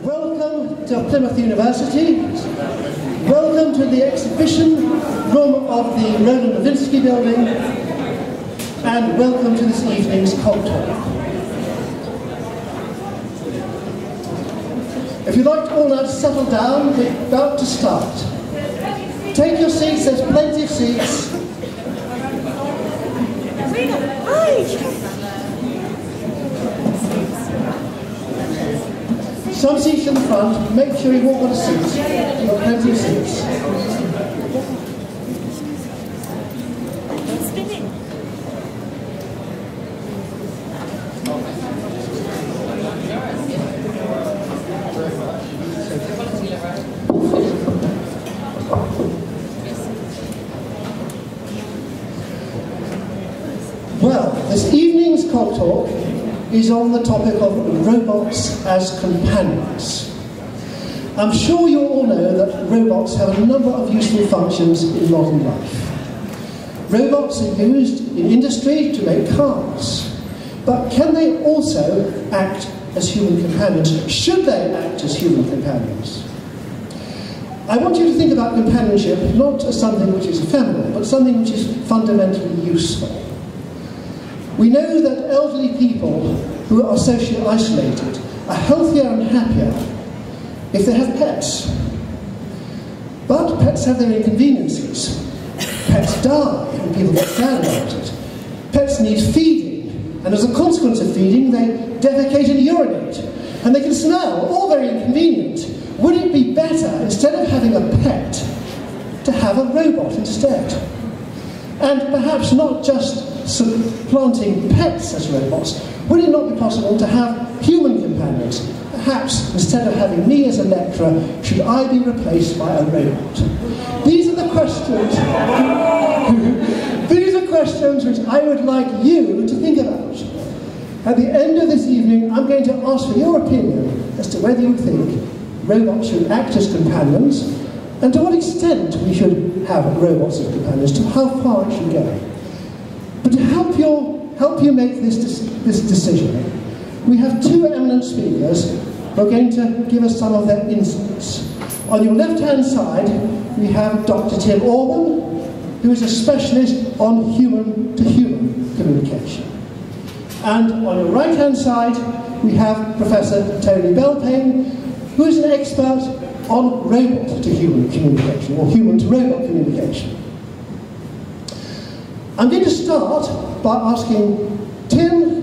Welcome to Plymouth University. Welcome to the exhibition room of the Roland Novinsky building. And welcome to this evening's CogTalk. If you'd like to all now settle down, we're about to start. Take your seats, there's plenty of seats. Some seats in the front, make sure you all got a seat. You've got plenty of seats. Well, this evening's CogTalk is on the topic of robots as companions. I'm sure you all know that robots have a number of useful functions in modern life. Robots are used in industry to make cars, but can they also act as human companions? Should they act as human companions? I want you to think about companionship not as something which is ephemeral, but something which is fundamentally useful. We know that elderly people who are socially isolated are healthier and happier if they have pets. But pets have their inconveniences. Pets die and people get sad about it. Pets need feeding, and as a consequence of feeding they defecate and urinate, and they can smell, all very inconvenient. Would it be better, instead of having a pet, to have a robot instead? And perhaps not just supplanting pets as robots, would it not be possible to have human companions? Perhaps, instead of having me as a lecturer, should I be replaced by a robot? These are the questions. These are questions which I would like you to think about. At the end of this evening, I'm going to ask for your opinion as to whether you think robots should act as companions, and to what extent we should have robots as companions, to how far it should go. But to help you make this decision, we have two eminent speakers who are going to give us some of their insights. On your left-hand side, we have Dr. Tim Auburn, who is a specialist on human-to-human communication. And on your right-hand side, we have Professor Tony Belpaeme, who is an expert on robot-to-human communication, or human-to-robot communication. I'm going to start by asking Tim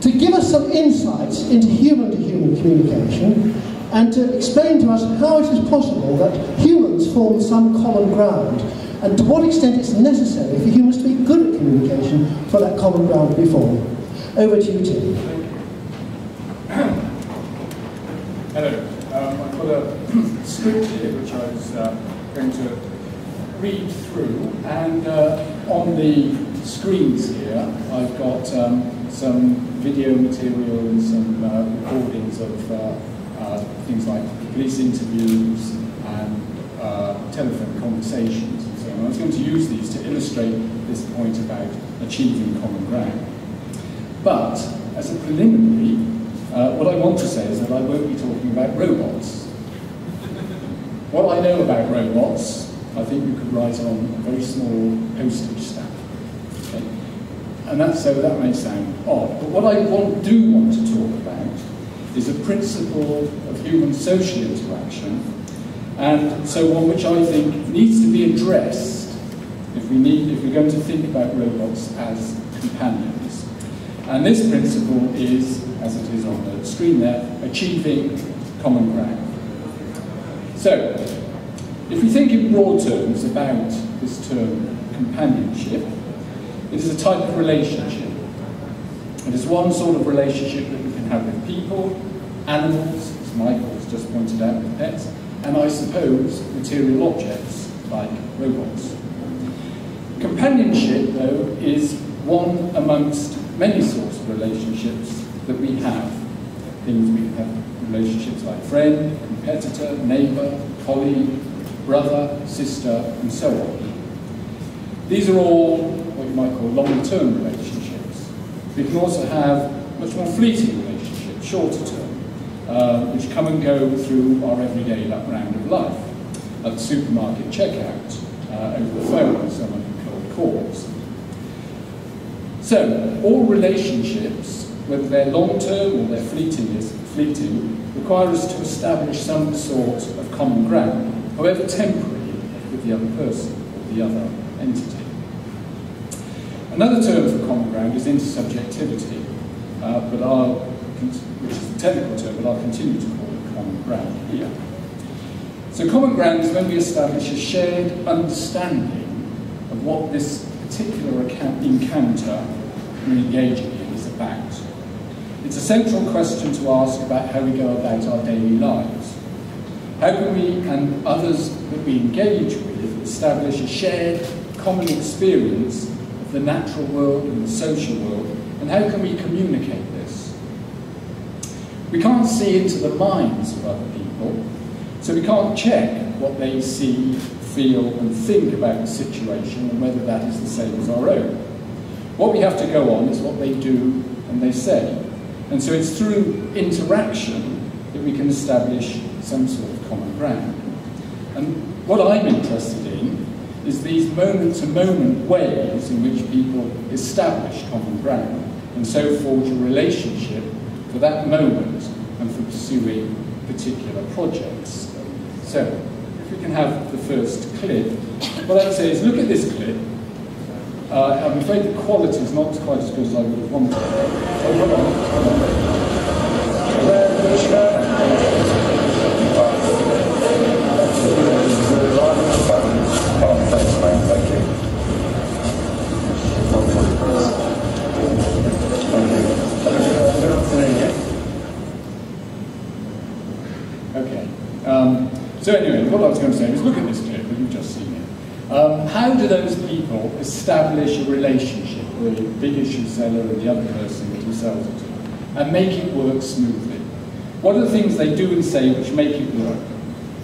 to give us some insights into human-to-human communication and to explain to us how it is possible that humans form some common ground and to what extent it's necessary for humans to be good at communication for that common ground to be formed. Over to you, Tim. Hello. I've got a script here which I was going to read through, and on the screens here I've got some video material and some recordings of things like police interviews and telephone conversations and so on. I was going to use these to illustrate this point about achieving common ground. But as a preliminary, what I want to say is that I won't be talking about robots. What I know about robots, I think you could write on a very small postage stamp. Okay? And so that may sound odd. But what I do want to talk about is a principle of human social interaction, and so one which I think needs to be addressed if we're going to think about robots as companions. And this principle is, as it is on the screen there, achieving common ground. So, if we think in broad terms about this term companionship, it is a type of relationship. It is one sort of relationship that we can have with people, animals, as Michael has just pointed out, with pets, and I suppose material objects like robots. Companionship, though, is one amongst many sorts of relationships that we have. Things we have relationships like friend, competitor, neighbour, colleague, brother, sister, and so on. These are all what you might call long-term relationships. We can also have much more fleeting relationships, shorter term. which come and go through our everyday round of life. At the supermarket checkout, over the phone, someone who calls. So, all relationships, whether they're long-term or they're fleeting, require us to establish some sort of common ground, however temporary, with the other person or the other entity. Another term for common ground is intersubjectivity, which is a technical term, but I'll continue to call it common ground here. So common ground is when we establish a shared understanding of what this particular encounter we're engaging in is about. It's a central question to ask about how we go about our daily lives. How can we and others that we engage with establish a shared common experience of the natural world and the social world, and how can we communicate this? We can't see into the minds of other people, so we can't check what they see, feel and think about the situation and whether that is the same as our own. What we have to go on is what they do and they say. And so it's through interaction that we can establish some sort of common ground. And what I'm interested in is these moment-to-moment ways in which people establish common ground and so forge a relationship for that moment and for pursuing particular projects. So, if we can have the first clip, what I'd say is look at this clip. I'm afraid the quality is not quite as good as I would have wanted. Oh, hold on. Thank you. Okay. So anyway, what I was going to say is look at this clip that you've just seen here. How do those people establish a relationship with the big issue seller and the other person that he sells it to, and make it work smoothly? What are the things they do and say which make it work?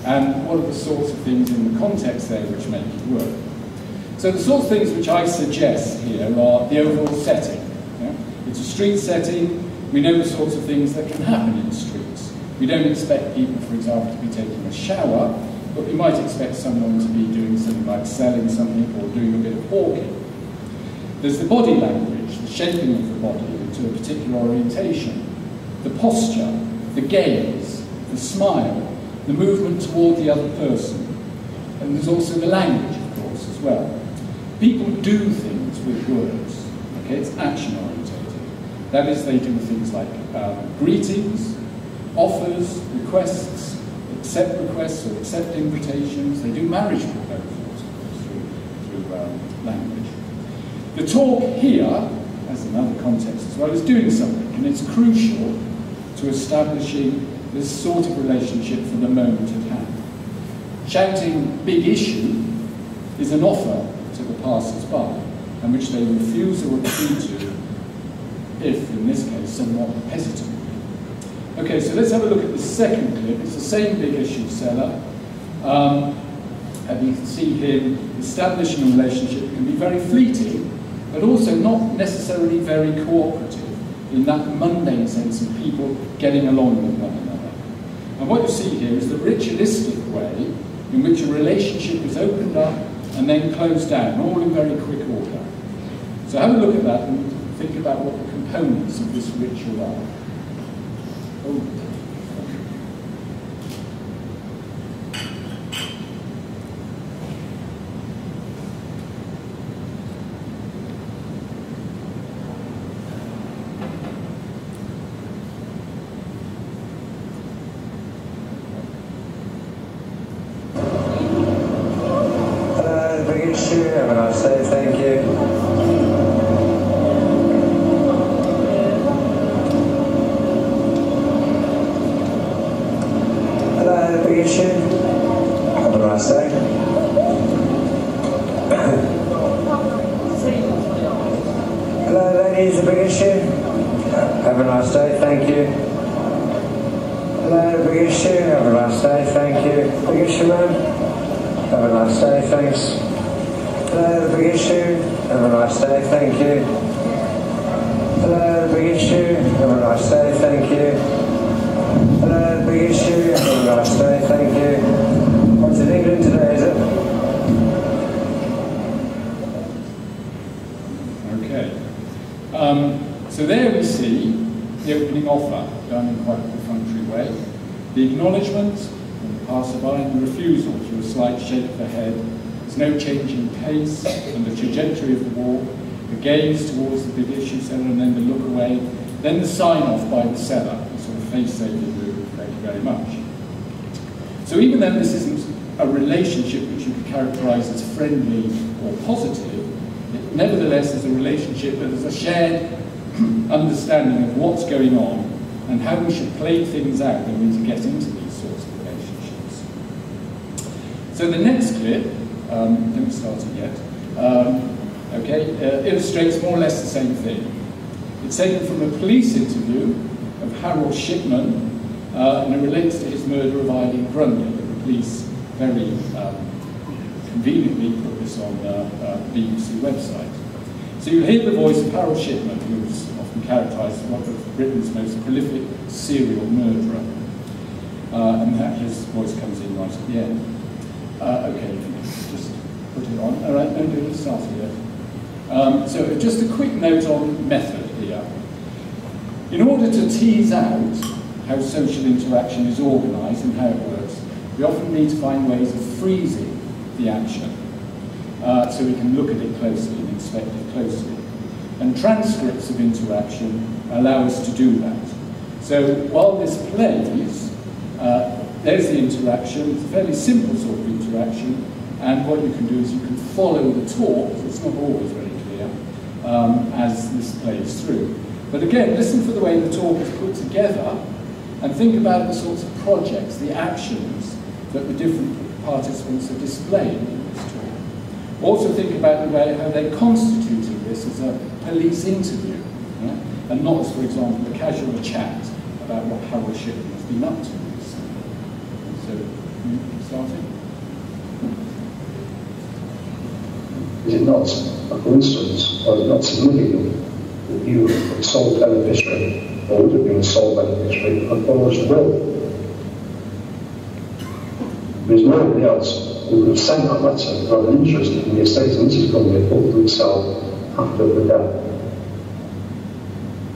And what are the sorts of things in the context there which make it work? So the sorts of things which I suggest here are the overall setting. Yeah? It's a street setting. We know the sorts of things that can happen in the streets. We don't expect people, for example, to be taking a shower, but we might expect someone to be doing something like selling something or doing a bit of hawking. There's the body language, the shaping of the body into a particular orientation, the posture, the gaze, the smile, the movement toward the other person. And there's also the language, of course, as well. People do things with words. Okay, it's action-orientated. That is, they do things like greetings, offers, requests, accept requests or accept invitations. They do marriage proposals through language. The talk here, as another context as well, is doing something, and it's crucial to establishing this sort of relationship for the moment at hand. Shouting big issue is an offer to the passers-by, and which they refuse or agree to, if, in this case, somewhat hesitantly. Okay, so let's have a look at the second clip. It's the same big issue seller. And you can see him establishing a relationship that can be very fleeting, but also not necessarily very cooperative in that mundane sense of people getting along with one another. And what you see here is the ritualistic way in which a relationship is opened up and then closed down, all in very quick order. So have a look at that and think about what the components of this ritual are. Oh. Have a nice day, thank you. Hello, big issue. Have a nice day. Hello, ladies, a big issue. Have a nice day, thank you. Hello, big issue. Have a nice day, thank you. Big issue, man. Have a nice day, thanks. Hello, big issue. Have a nice day, thank you. Hello, big issue. Have a nice day, thank you. Hello, opening offer, done in quite a perfunctory way, the acknowledgement from the passerby, and the refusal through a slight shake of the head. There's no change in pace and the trajectory of the walk, the gaze towards the big issue seller and then the look away, then the sign-off by the seller, the sort of face-saving move, thank you very much. So even though this isn't a relationship which you could characterise as friendly or positive, it nevertheless is a relationship that is a shared understanding of what's going on and how we should play things out when we get into these sorts of relationships. So the next clip, don't start it yet, illustrates more or less the same thing. It's taken from a police interview of Harold Shipman, and it relates to his murder of Eileen Grundy. The police very conveniently put this on the BBC website. So you'll hear the voice of Harold Shipman, who's often characterised as one of Britain's most prolific serial murderer. And that his voice comes in right at the end. Okay, just put it on. All right, no, don't start it yet. So just a quick note on method here. In order to tease out how social interaction is organised and how it works, we often need to find ways of freezing the action so we can look at it closely and inspect it closely. And transcripts of interaction allow us to do that. So while this plays, there's the interaction. It's a fairly simple sort of interaction, and what you can do is you can follow the talk. It's not always very clear as this plays through. But again, listen for the way the talk is put together and think about the sorts of projects, the actions that the different participants are displaying in this talk. Also think about the way how they constituted this as a police interview, yeah? And not as, for example, a casual chat about what Harold Shipman has been up to. So, starting? Is it not a coincidence, or is it not significant, that you are the sole beneficiary, or would have been the sole beneficiary of Paul's will? There's nobody else who could have sent that letter or an interest in the estate and Mrs. Grundy up to himself after the death.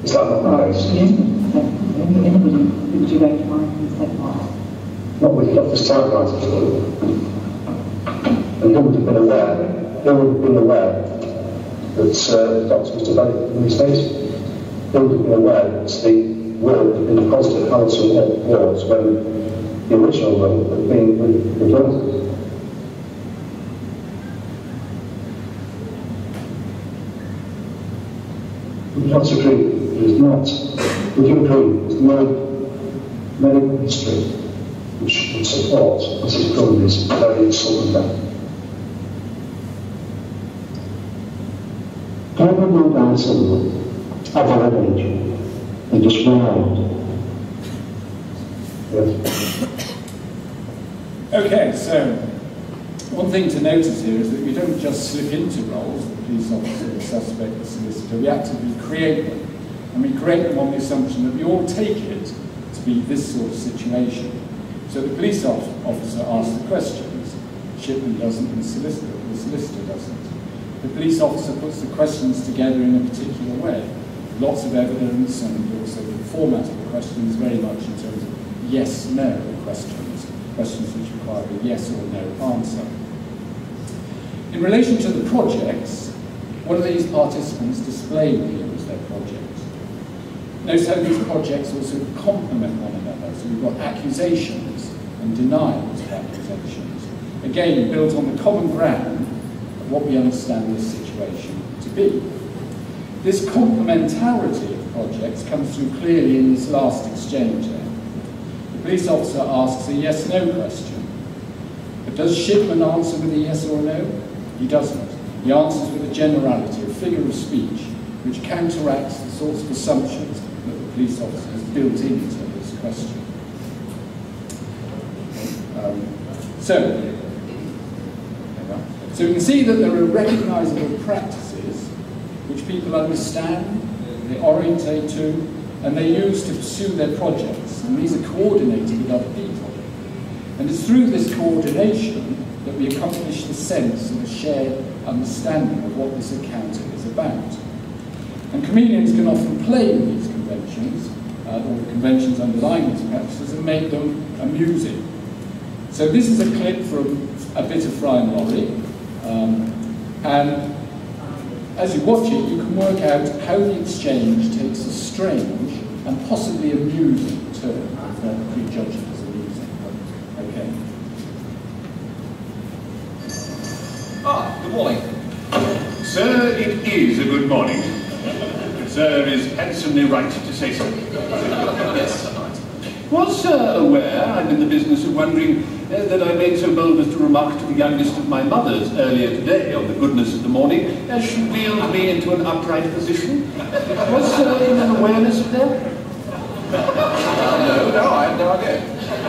Is that not the case? Anybody would you recognise and say what? Not with the office typewriters, and who would have been aware that the doctor was developed in his face? Who would have been aware that the will had been deposited at Hamilton Wards when the original will had been reported? Would you not agree it is not? Would you agree there's no medical history which would support Mrs. Grundy's very sudden death? Everyone will die suddenly, at old age, and just run out. Yes. Okay, so one thing to notice here is that we don't just slip into roles, the police officer, the suspect, the solicitor, we actively create them. And we create them on the assumption that we all take it to be this sort of situation. So the police officer asks the questions, Shipman doesn't, and the solicitor doesn't. The police officer puts the questions together in a particular way. Lots of evidence, and also the format of the question is very much in terms of yes-no questions, questions which require a yes or no answer. In relation to the projects, what are these participants displaying here as their project? Notice how these projects also complement one another. So we've got accusations and denials of accusations. Again, built on the common ground of what we understand this situation to be. This complementarity of projects comes through clearly in this last exchange there. The police officer asks a yes-no question. But does Shipman answer with a yes or no? He doesn't. He answers with a generality, a figure of speech, which counteracts the sorts of assumptions that the police officer has built into this question. So we can see that there are recognisable practices which people understand, they orientate to, and they use to pursue their projects. And these are coordinated with other people. And it's through this coordination that we accomplish the sense of a shared understanding of what this encounter is about. And comedians can often play with these conventions all the conventions underlying these practices, and make them amusing. So this is a clip from a bit of Fry and Laurie, and as you watch it, you can work out how the exchange takes a strange and possibly amusing turn, if not prejudged as amusing. Okay. Good morning. Sir, it is a good morning. Sir is handsomely right to say so. Yes, right. Was Sir aware I'm in the business of wondering that I made so bold as to remark to the youngest of my mothers earlier today on the goodness of the morning as she wheeled me into an upright position? Was Sir in an awareness of that? No, I have no idea.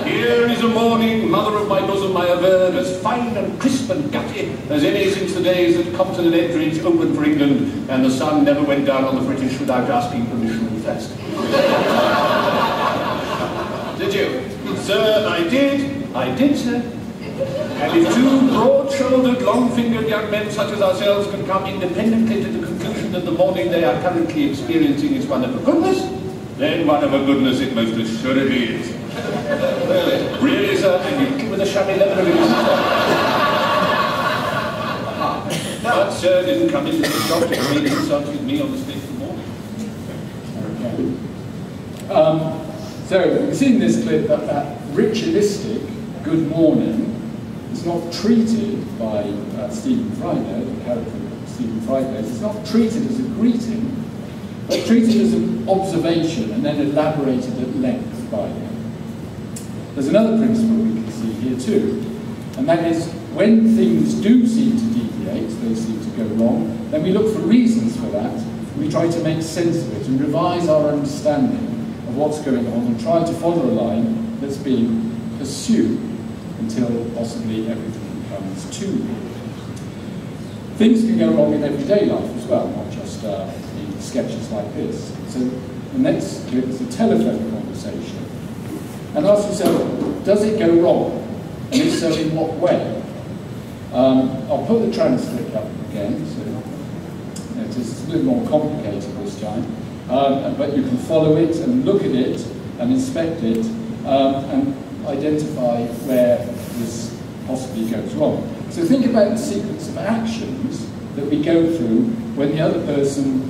Here is a morning, mother of my bosom, I aver, as fine and crisp and gutty as any since the days that Compton and Edridge opened for England, and the sun never went down on the British without asking permission first. Did you? Sir, I did, sir. And if two broad-shouldered, long-fingered young men such as ourselves can come independently to the conclusion that the morning they are currently experiencing is one of a goodness, then one of a goodness it most assuredly is. Really, sir, and you with a shabby leather of it. But sir didn't come into the shop to trade himself with me on the state of the morning. So we've seen this clip that ritualistic good morning is not treated by Stephen Fry there, the character Stephen Fry plays. It's not treated as a greeting, but treated as an observation and then elaborated at length by him. There's another principle we can see here too, and that is when things do seem to deviate, they seem to go wrong, then we look for reasons for that, and we try to make sense of it and revise our understanding of what's going on and try to follow a line that's being pursued until possibly everything becomes too real. Things can go wrong in everyday life as well, not just in sketches like this. So the next clip is a telephone conversation. And ask yourself, does it go wrong? And if so, in what way? I'll put the transcript up again, so it's a little more complicated this time. But you can follow it and look at it and inspect it and identify where this possibly goes wrong. So think about the sequence of actions that we go through when the other person,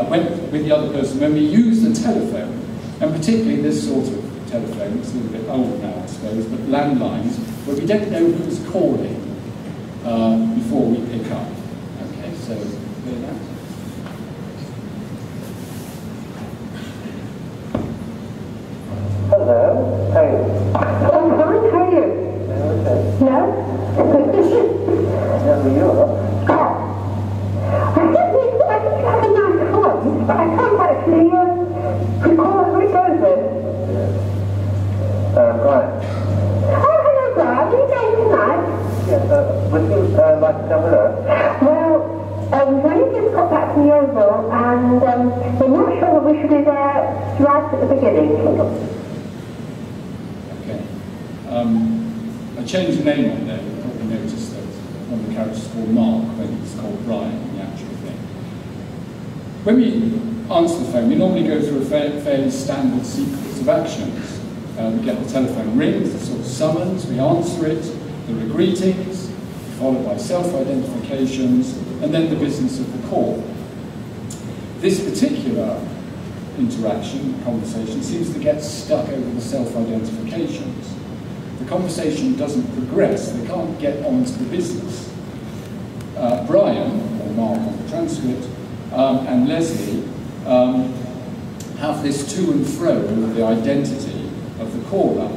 when we use the telephone, and particularly this sort of telephone, it's a little bit old now I suppose, but landlines, where we don't know who's calling before we pick up. Okay, so hear that. Hello. Hey. I'm fine, how are you? Okay. No? Never you are. I think you have a nice voice, but I can't actually recall who it goes with. Brian. Oh, hello, Brian. Are you going tonight? Yes, would you like to come with us? Well, we've only just got back from the Oval, and we're not sure that we should be there right at the beginning. Okay. I changed the name on there. You probably noticed that one of the characters is called Mark, when it's called Brian in the actual thing. When we answer the phone, we normally go through a fairly standard sequence of actions. We get the telephone rings, the sort of summons, we answer it, there are greetings, followed by self-identifications, and then the business of the call. This particular interaction, conversation, seems to get stuck over the self-identifications. The conversation doesn't progress, they can't get onto the business. Brian, or Mark on the transcript, and Leslie have this to and fro over the identity of the caller.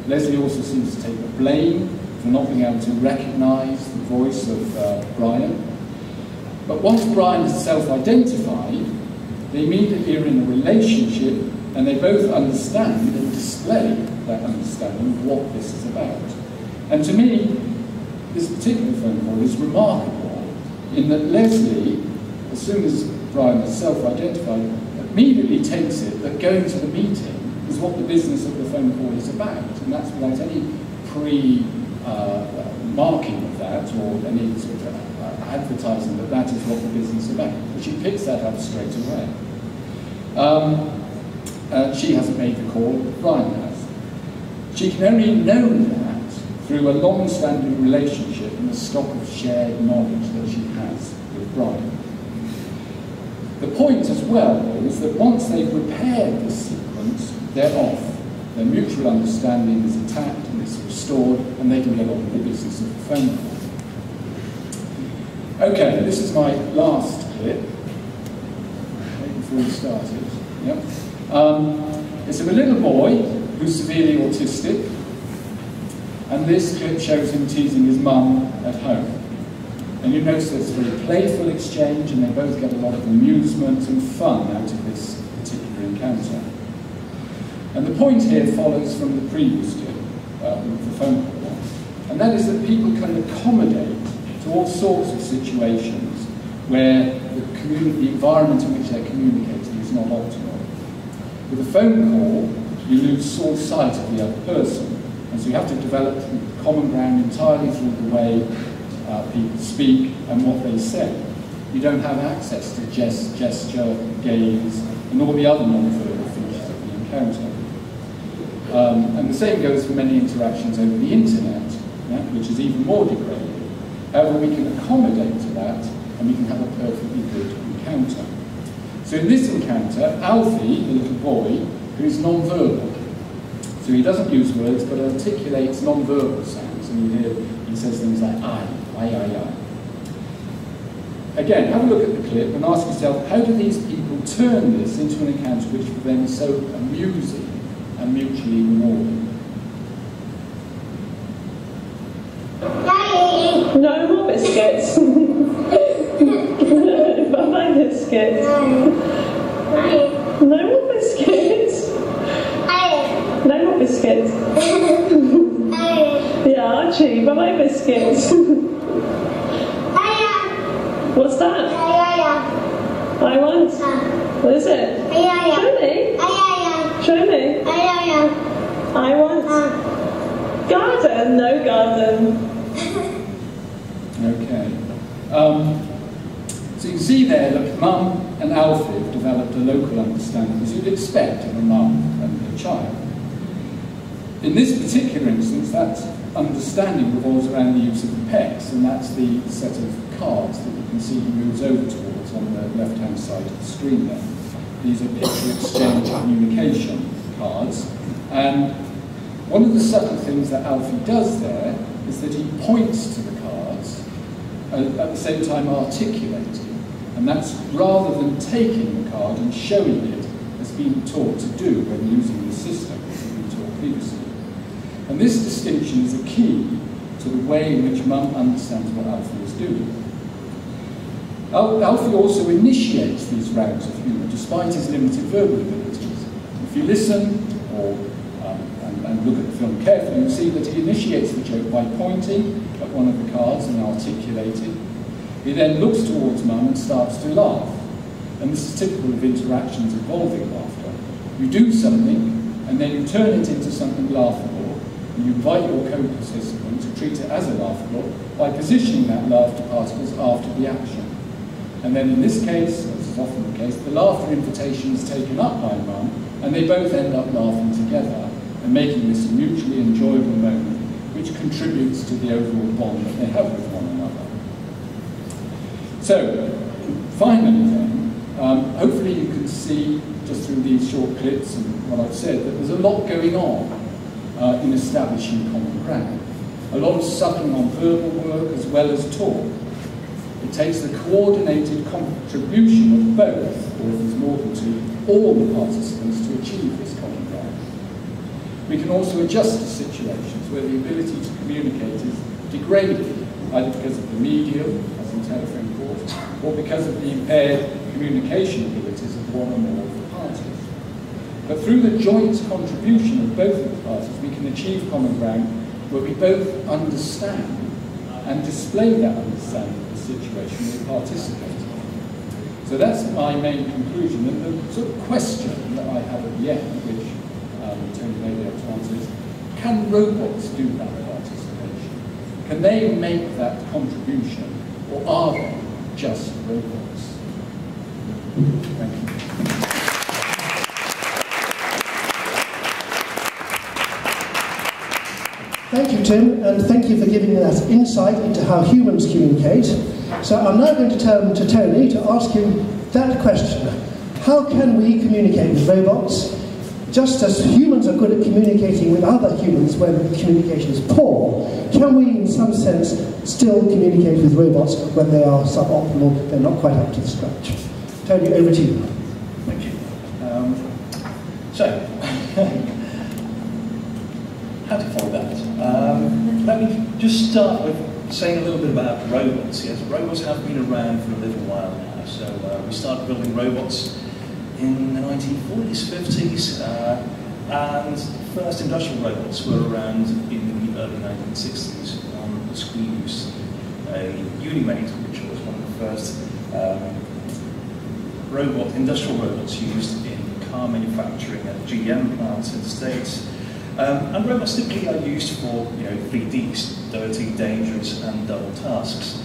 Leslie also seems to take the blame for not being able to recognise the voice of Brian. But once Brian is self-identified, they immediately are in a relationship and they both understand and display that understanding of what this is about. And to me, this particular phone call is remarkable in that Leslie, as soon as Brian is self-identified, immediately takes it that going to the meeting is what the business of the phone call is about, and that's without any pre-marking of that or any sort of advertising that that is what the business is about. But she picks that up straight away. She hasn't made the call, Brian has. She can only know that through a long-standing relationship and a stock of shared knowledge that she has with Brian. The point as well is that once they've repaired this sequence, they're off. Their mutual understanding is attacked and it's restored, and they can get on with the business of the phone call. Okay, this is my last clip. Before we started. Yep. It's of a little boy who's severely autistic, and this clip shows him teasing his mum at home. And you notice there's a very playful exchange, and they both get a lot of amusement and fun out of this particular encounter. And the point here follows from the previous clip, the phone call one, and that is that people can accommodate to all sorts of situations where the environment in which they're communicating is not optimal. With a phone call, you lose sight of the other person, and so you have to develop common ground entirely through the way people speak and what they say. You don't have access to gesture, gaze, and all the other non-verbal features of the encounter. And the same goes for many interactions over the internet, which is even more degraded. However, we can accommodate to that, and we can have a perfectly good encounter. So in this encounter, Alfie, the little boy, who is non-verbal, so he doesn't use words but articulates non-verbal sounds, and you hear he says things like I. Again, have a look at the clip and ask yourself, how do these people turn this into an encounter which for them is so amusing and mutually rewarding? No more biscuits. Bye biscuits. No more biscuits. No more biscuits. Yeah, Archie, bye biscuits. What's that? I want. What is it? Show me. Show me. I want. Garden. No garden. Okay. So you can see there that Mum and Alfie have developed a local understanding, as you'd expect of a mum and a child. In this particular instance, that understanding revolves around the use of the PEX, and that's the set of cards that you can see he moves over towards on the left-hand side of the screen there. These are picture exchange communication cards, and one of the subtle things that Alfie does there is that he points to the cards, at the same time articulating, and that's rather than taking the card and showing it as being taught to do when using the system as we've been taught previously. And this distinction is a key to the way in which Mum understands what Alfie is doing. Alfie also initiates these rounds of humour despite his limited verbal abilities. If you listen and look at the film carefully, you'll see that he initiates the joke by pointing at one of the cards and articulating. He then looks towards Mum and starts to laugh. And this is typical of interactions involving laughter. You do something, and then you turn it into something laughable, and you invite your co-participant to treat it as a laughable by positioning that laughter particles after the action. And then in this case, as is often the case, the laughter invitation is taken up by Mum, and they both end up laughing together and making this a mutually enjoyable moment which contributes to the overall bond that they have with one another. So, finally then, hopefully you can see just through these short clips and what I've said that there's a lot going on in establishing common ground. A lot of subtle non-verbal work as well as talk. It takes the coordinated contribution of both, or if there's more than two, all the participants to achieve this common ground. We can also adjust to situations where the ability to communicate is degraded, either because of the medium, as in telephone calls, or because of the impaired communication abilities of one or more of the parties. But through the joint contribution of both of the parties, we can achieve common ground where we both understand and display that understanding of the situation we participate in. So that's my main conclusion. And the sort of question that I have at the end, which Tony may be able to answer, is, can robots do that participation? Can they make that contribution, or are they just robots? Thank you. Thank you, Tim, and thank you for giving me that insight into how humans communicate. So I'm now going to turn to Tony to ask him that question. How can we communicate with robots? Just as humans are good at communicating with other humans when communication is poor, can we, in some sense, still communicate with robots when they are suboptimal, they're not quite up to the scratch? Tony, over to you. Thank you. So, how to follow that? Let me just start with saying a little bit about robots. Yes, robots have been around for a little while now. So we started building robots in the 1940s, 50s, and the first industrial robots were around in the early 1960s on the Squeeze, a Unimate, which was one of the first industrial robots used in car manufacturing at GM plants in the States. And robots typically are used for 3Ds, dirty, dangerous, and double tasks.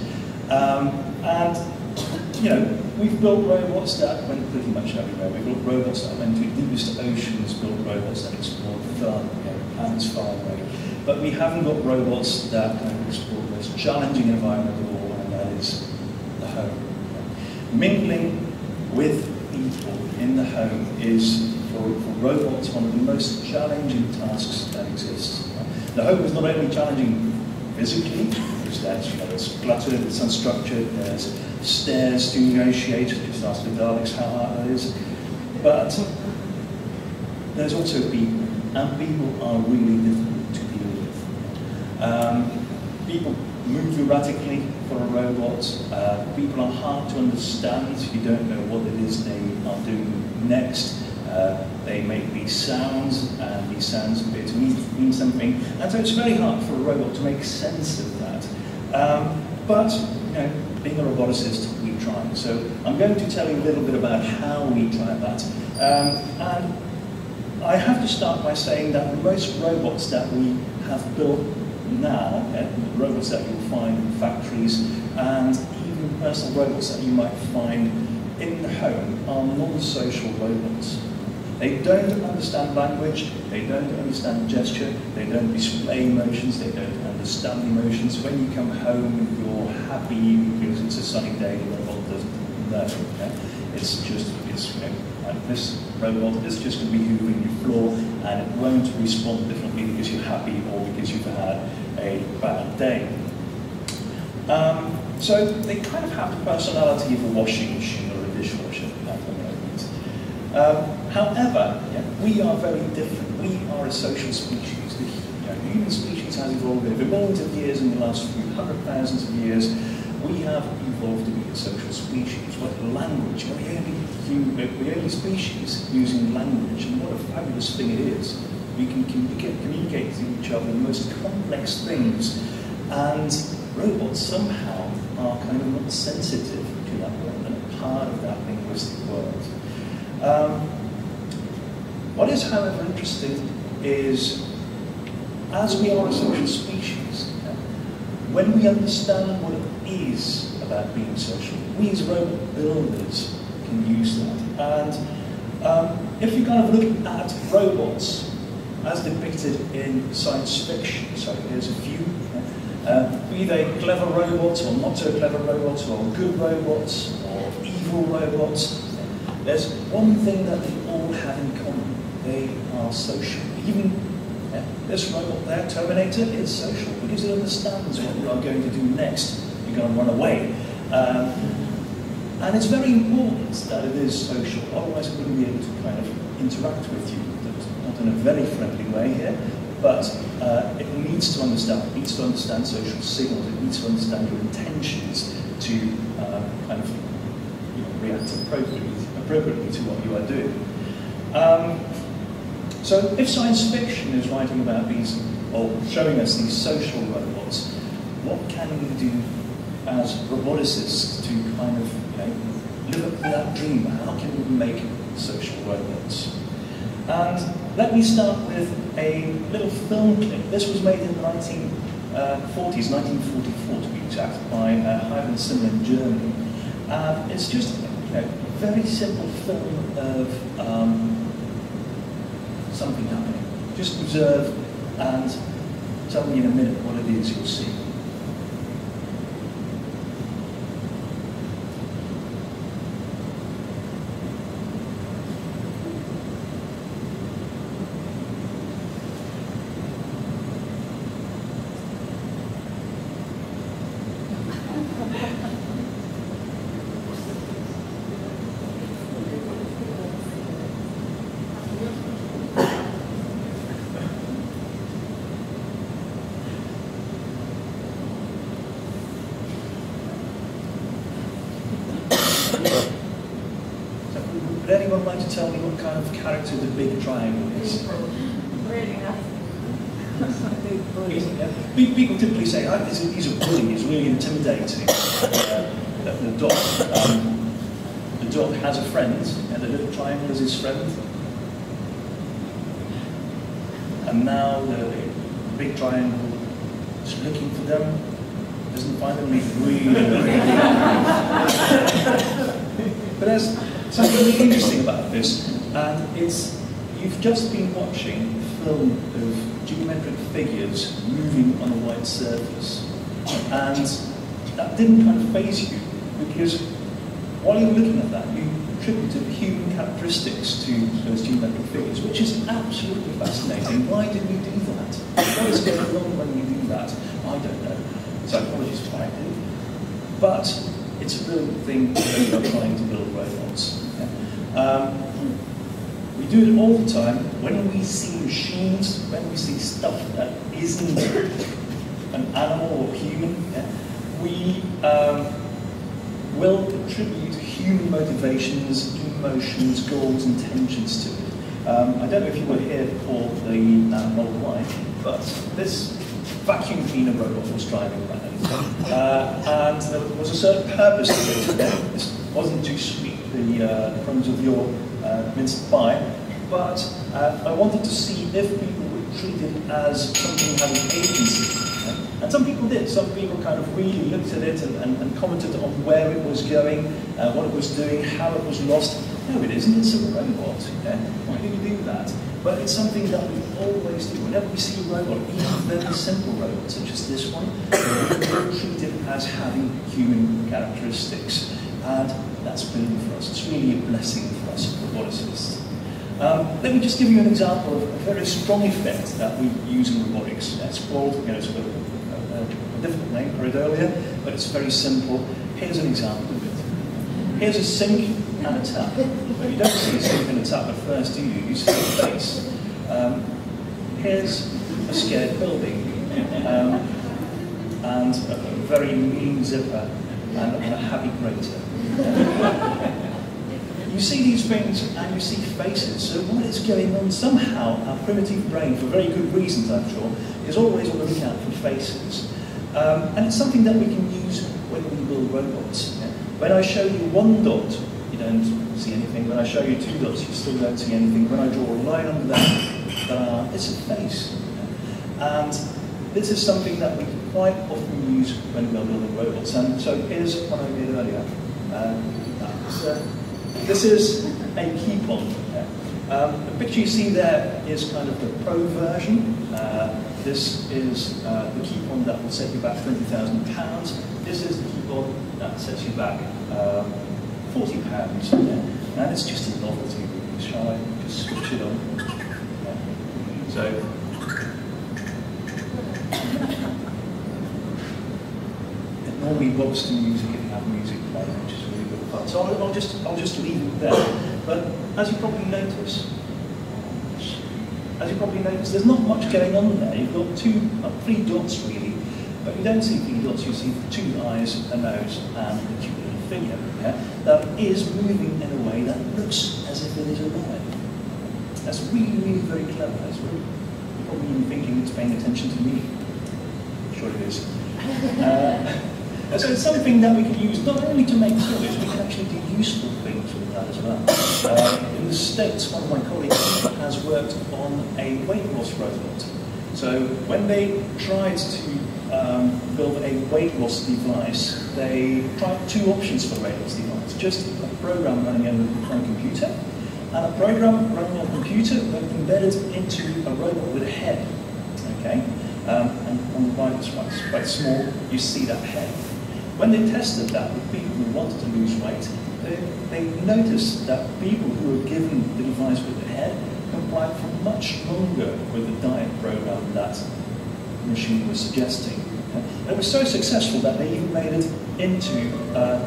We've built robots that went pretty much everywhere. We built robots that went to deepest oceans, built robots that explored planets far away. But we haven't got robots that explore the most challenging environment of all, and that is the home. Mingling with people in the home is, for robots, one of the most challenging tasks that exists. The home is not only challenging physically, because it's cluttered, it's unstructured, there's stairs to negotiate, just ask the Daleks how hard that is, but there's also people, and people are really difficult to deal with. People move erratically for a robot, people are hard to understand, you don't know what it is they are doing next. They make these sounds, and these sounds appear to mean something, and so it's very hard for a robot to make sense of that. But being a roboticist, we try. So I'm going to tell you a little bit about how we try that. And I have to start by saying that most robots that we have built now, robots that you'll find in factories, and even personal robots that you might find in the home, are non-social robots. They don't understand language, they don't understand gesture, they don't display emotions, they don't understand emotions. When you come home, you're happy because it's a sunny day, the robot doesn't know. Okay? It's like this robot is just going to be hoovering your floor, and it won't respond differently because you're happy or because you've had a bad day. So they kind of have the personality of a washing machine or a dishwasher at the moment. However, we are very different. We are a social species. The human species has evolved over millions of years. In the last few hundred thousands of years, we have evolved to be a social species. What language? We're the only species using language, and what a fabulous thing it is. We can communicate to each other the most complex things, and robots somehow are kind of not sensitive to that world, and a part of that linguistic world. What is, however, interesting is, as we are a social species, when we understand what it is about being social, we as robot builders can use that. And if you kind of look at robots as depicted in science fiction, so here's a few, be they clever robots or not so clever robots, or good robots or evil robots, there's one thing that they all have in common. They are social. Even this robot there, Terminator, is social because it understands what you are going to do next. You're going to run away. And it's very important that it is social, otherwise it wouldn't be able to kind of interact with you. Not in a very friendly way here, but it needs to understand social signals, it needs to understand your intentions to kind of react appropriately to what you are doing. So if science fiction is writing about these, or showing us these social robots, what can we do as roboticists to kind of live up to that dream? How can we make social robots? And let me start with a little film clip. This was made in the 1940s, 1944 to be exact, by Hyland in Germany. It's just a very simple film of something happening. Just observe and tell me in a minute what it is you'll see. Would anyone like to tell me what kind of character the big triangle is? Really nice. People typically say, oh, he's a bully, he's really intimidating. The dog has a friend, and the little triangle is his friend. And now the big triangle is looking for them, doesn't find them, he's really But there's something really interesting about this, and it's, you've just been watching a film of geometric figures moving on a white surface, and that didn't kind of faze you, because while you were looking at that, you attributed human characteristics to those geometric figures, which is absolutely fascinating. Why did we do that? What is going on when we do that? I don't know. Psychologists might do. But it's a brilliant thing when we are trying to build robots. We do it all the time. When we see machines, when we see stuff that isn't an animal or human, we will attribute human motivations, emotions, goals, intentions to it. I don't know if you were here for the Model Y, but this vacuum cleaner robot was driving around. And there was a certain purpose to it. This wasn't to sweep the crumbs of your minced pie, but I wanted to see if people would treat it as something having agency. And some people did. Some people kind of really looked at it and commented on where it was going, what it was doing, how it was lost. No, it isn't. It's a robot. Why do you do that? But it's something that we always do. Whenever we see a robot, even a very simple robot such as this one, we treat it as having human characteristics. And that's brilliant for us. It's really a blessing for us roboticists. Let me just give you an example of a very strong effect that we use in robotics. It's called, it's got a different name for it earlier, but it's very simple. Here's an example of it. Here's a sink and a tap. But you don't see a sink and a tap at first, do you? You see a face. Here's a scared building, and a very mean zipper, and a happy grater. You see these things and you see faces, so what is going on? Somehow our primitive brain, for very good reasons I'm sure, is always on the lookout for faces. And it's something that we can use when we build robots. When I show you one dot, you don't see anything. When I show you two dots, you still don't see anything. When I draw a line under that, it's a face. And this is something that we quite often use when we're building robots. And so here's what I did earlier. This is a keep-on. The picture you see there is kind of the pro version. This is the keep-on that will set you back £20,000. This is the keep-on that sets you back £40. And it's just a novelty. Shall I just switch it on? So it normally works to music if you have music playing, which is really good fun. So I'll just leave it there. But as you probably notice, there's not much going on there. You've got three dots really, but you don't see three dots. You see two eyes, a nose, and a cute little finger that is moving in a way that looks as if it is alive. That's really, really very clever. You're probably even thinking it's paying attention to me. I'm sure it is. So it's something that we can use not only to make toys, we can actually do useful things with that as well. In the States, one of my colleagues has worked on a weight loss robot. So when they tried to build a weight loss device, they tried two options for a weight loss device. Just a program running on a computer, and a program running on a computer that embedded into a robot with a head. Okay? And on the right, it's quite small, you see that head. When they tested that with people who wanted to lose weight, they noticed that people who were given the device with the head complied for much longer with the diet program that the machine was suggesting. And it was so successful that they even made it into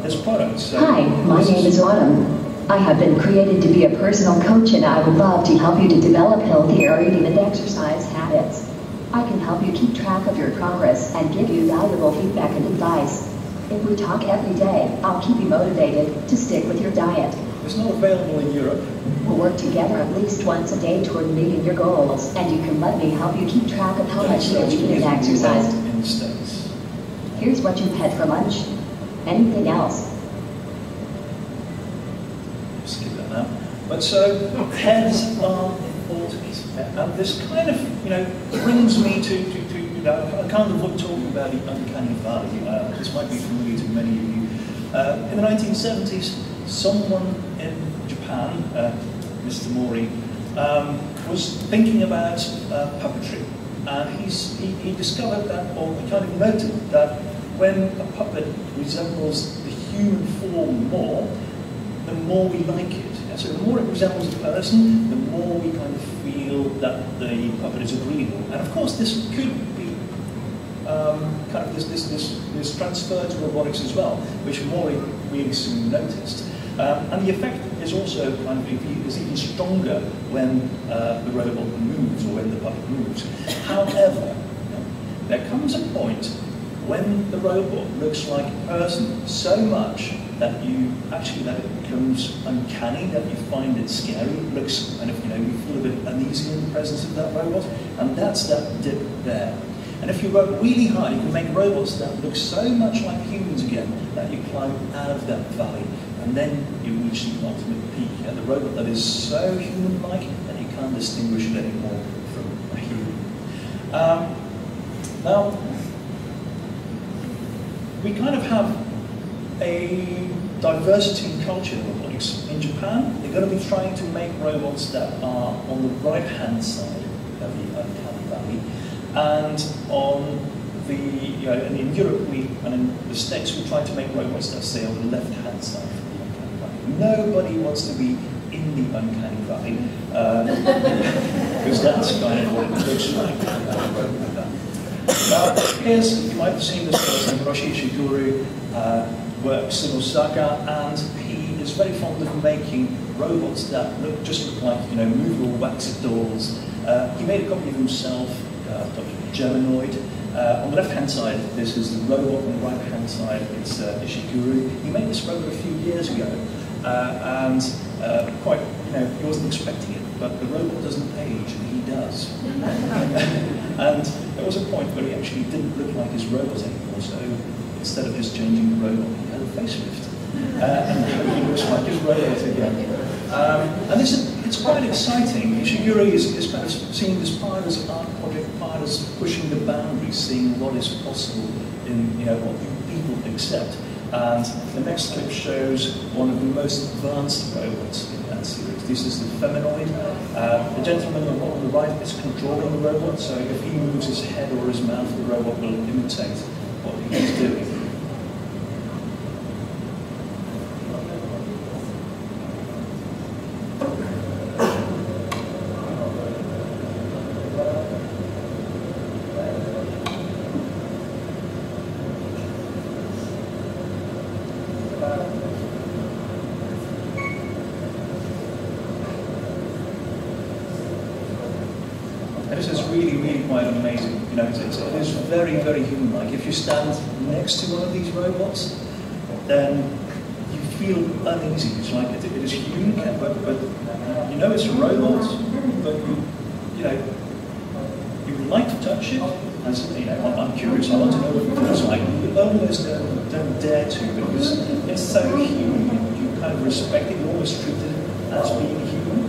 this product. So hi, my name is Autumn. I have been created to be a personal coach, and I would love to help you to develop healthier eating and exercise habits. I can help you keep track of your progress and give you valuable feedback and advice. If we talk every day, I'll keep you motivated to stick with your diet. It's not available in Europe. We'll work together at least once a day toward meeting your goals, and you can let me help you keep track of how much you've eaten and exercised. In the States. Here's what you've had for lunch. Anything else? Skip that now. But so, heads are important. And this kind of, brings me to I can't avoid talking about the uncanny valley. This might be familiar to many of you. In the 1970s, someone in Japan, Mr. Mori, was thinking about puppetry. And he discovered that, or he kind of noted that when a puppet resembles the human form more, the more we like it. And so the more it resembles a person, the more we kind of feel that the puppet is agreeable. And of course, this could be kind of this transfer to robotics as well, which Mori really soon noticed. And the effect is also kind of is even stronger when the robot moves or when the puppet moves. However, there comes a point when the robot looks like a person so much that it becomes uncanny, that you find it scary. It looks kind of, you feel a bit uneasy in the presence of that robot, and that's that dip there. And if you work really hard, you can make robots that look so much like humans again that you climb out of that valley, and then you reach the ultimate peak. The robot that is so human-like that you can't distinguish it anymore from a human. Now, we kind of have a diversity in culture in robotics. In Japan, they're going to be trying to make robots that are on the right-hand side of the uncanny valley, and on the, and in Europe and in the States, we try to make robots that stay on the left-hand side of the uncanny valley. Nobody wants to be in the uncanny valley, because that's kind of what it looks like. Now, you might have seen this person, Hiroshi Ishiguro, works in Osaka, and he is very fond of making robots that just look like, movable waxy dolls. He made a copy of himself, Germanoid. On the left-hand side, this is the robot. On the right-hand side, it's Ishiguro. He made this robot a few years ago, and quite, he wasn't expecting it, but the robot doesn't age, and he does. And there was a point where he actually didn't look like his robot anymore, so instead of just changing the robot, he had a facelift. And he looks like his robot again. And it's quite exciting. Ishiguro is kind of seeing this part as an art project, part as pushing the boundaries, seeing what is possible in what people accept. And the next clip shows one of the most advanced robots in that series. This is the Feminoid. The gentleman on the right is controlling the robot, so if he moves his head or his mouth, the robot will imitate what he's doing. And this is really, really quite amazing. It is very, very human-like. If you stand next to one of these robots, then you feel uneasy. It's like it is human, but it's a robot, but you would like to touch it. As I'm curious. I want to know what it feels like. You almost don't dare to, because it's so human. You kind of respect it. You almost treat it as being human.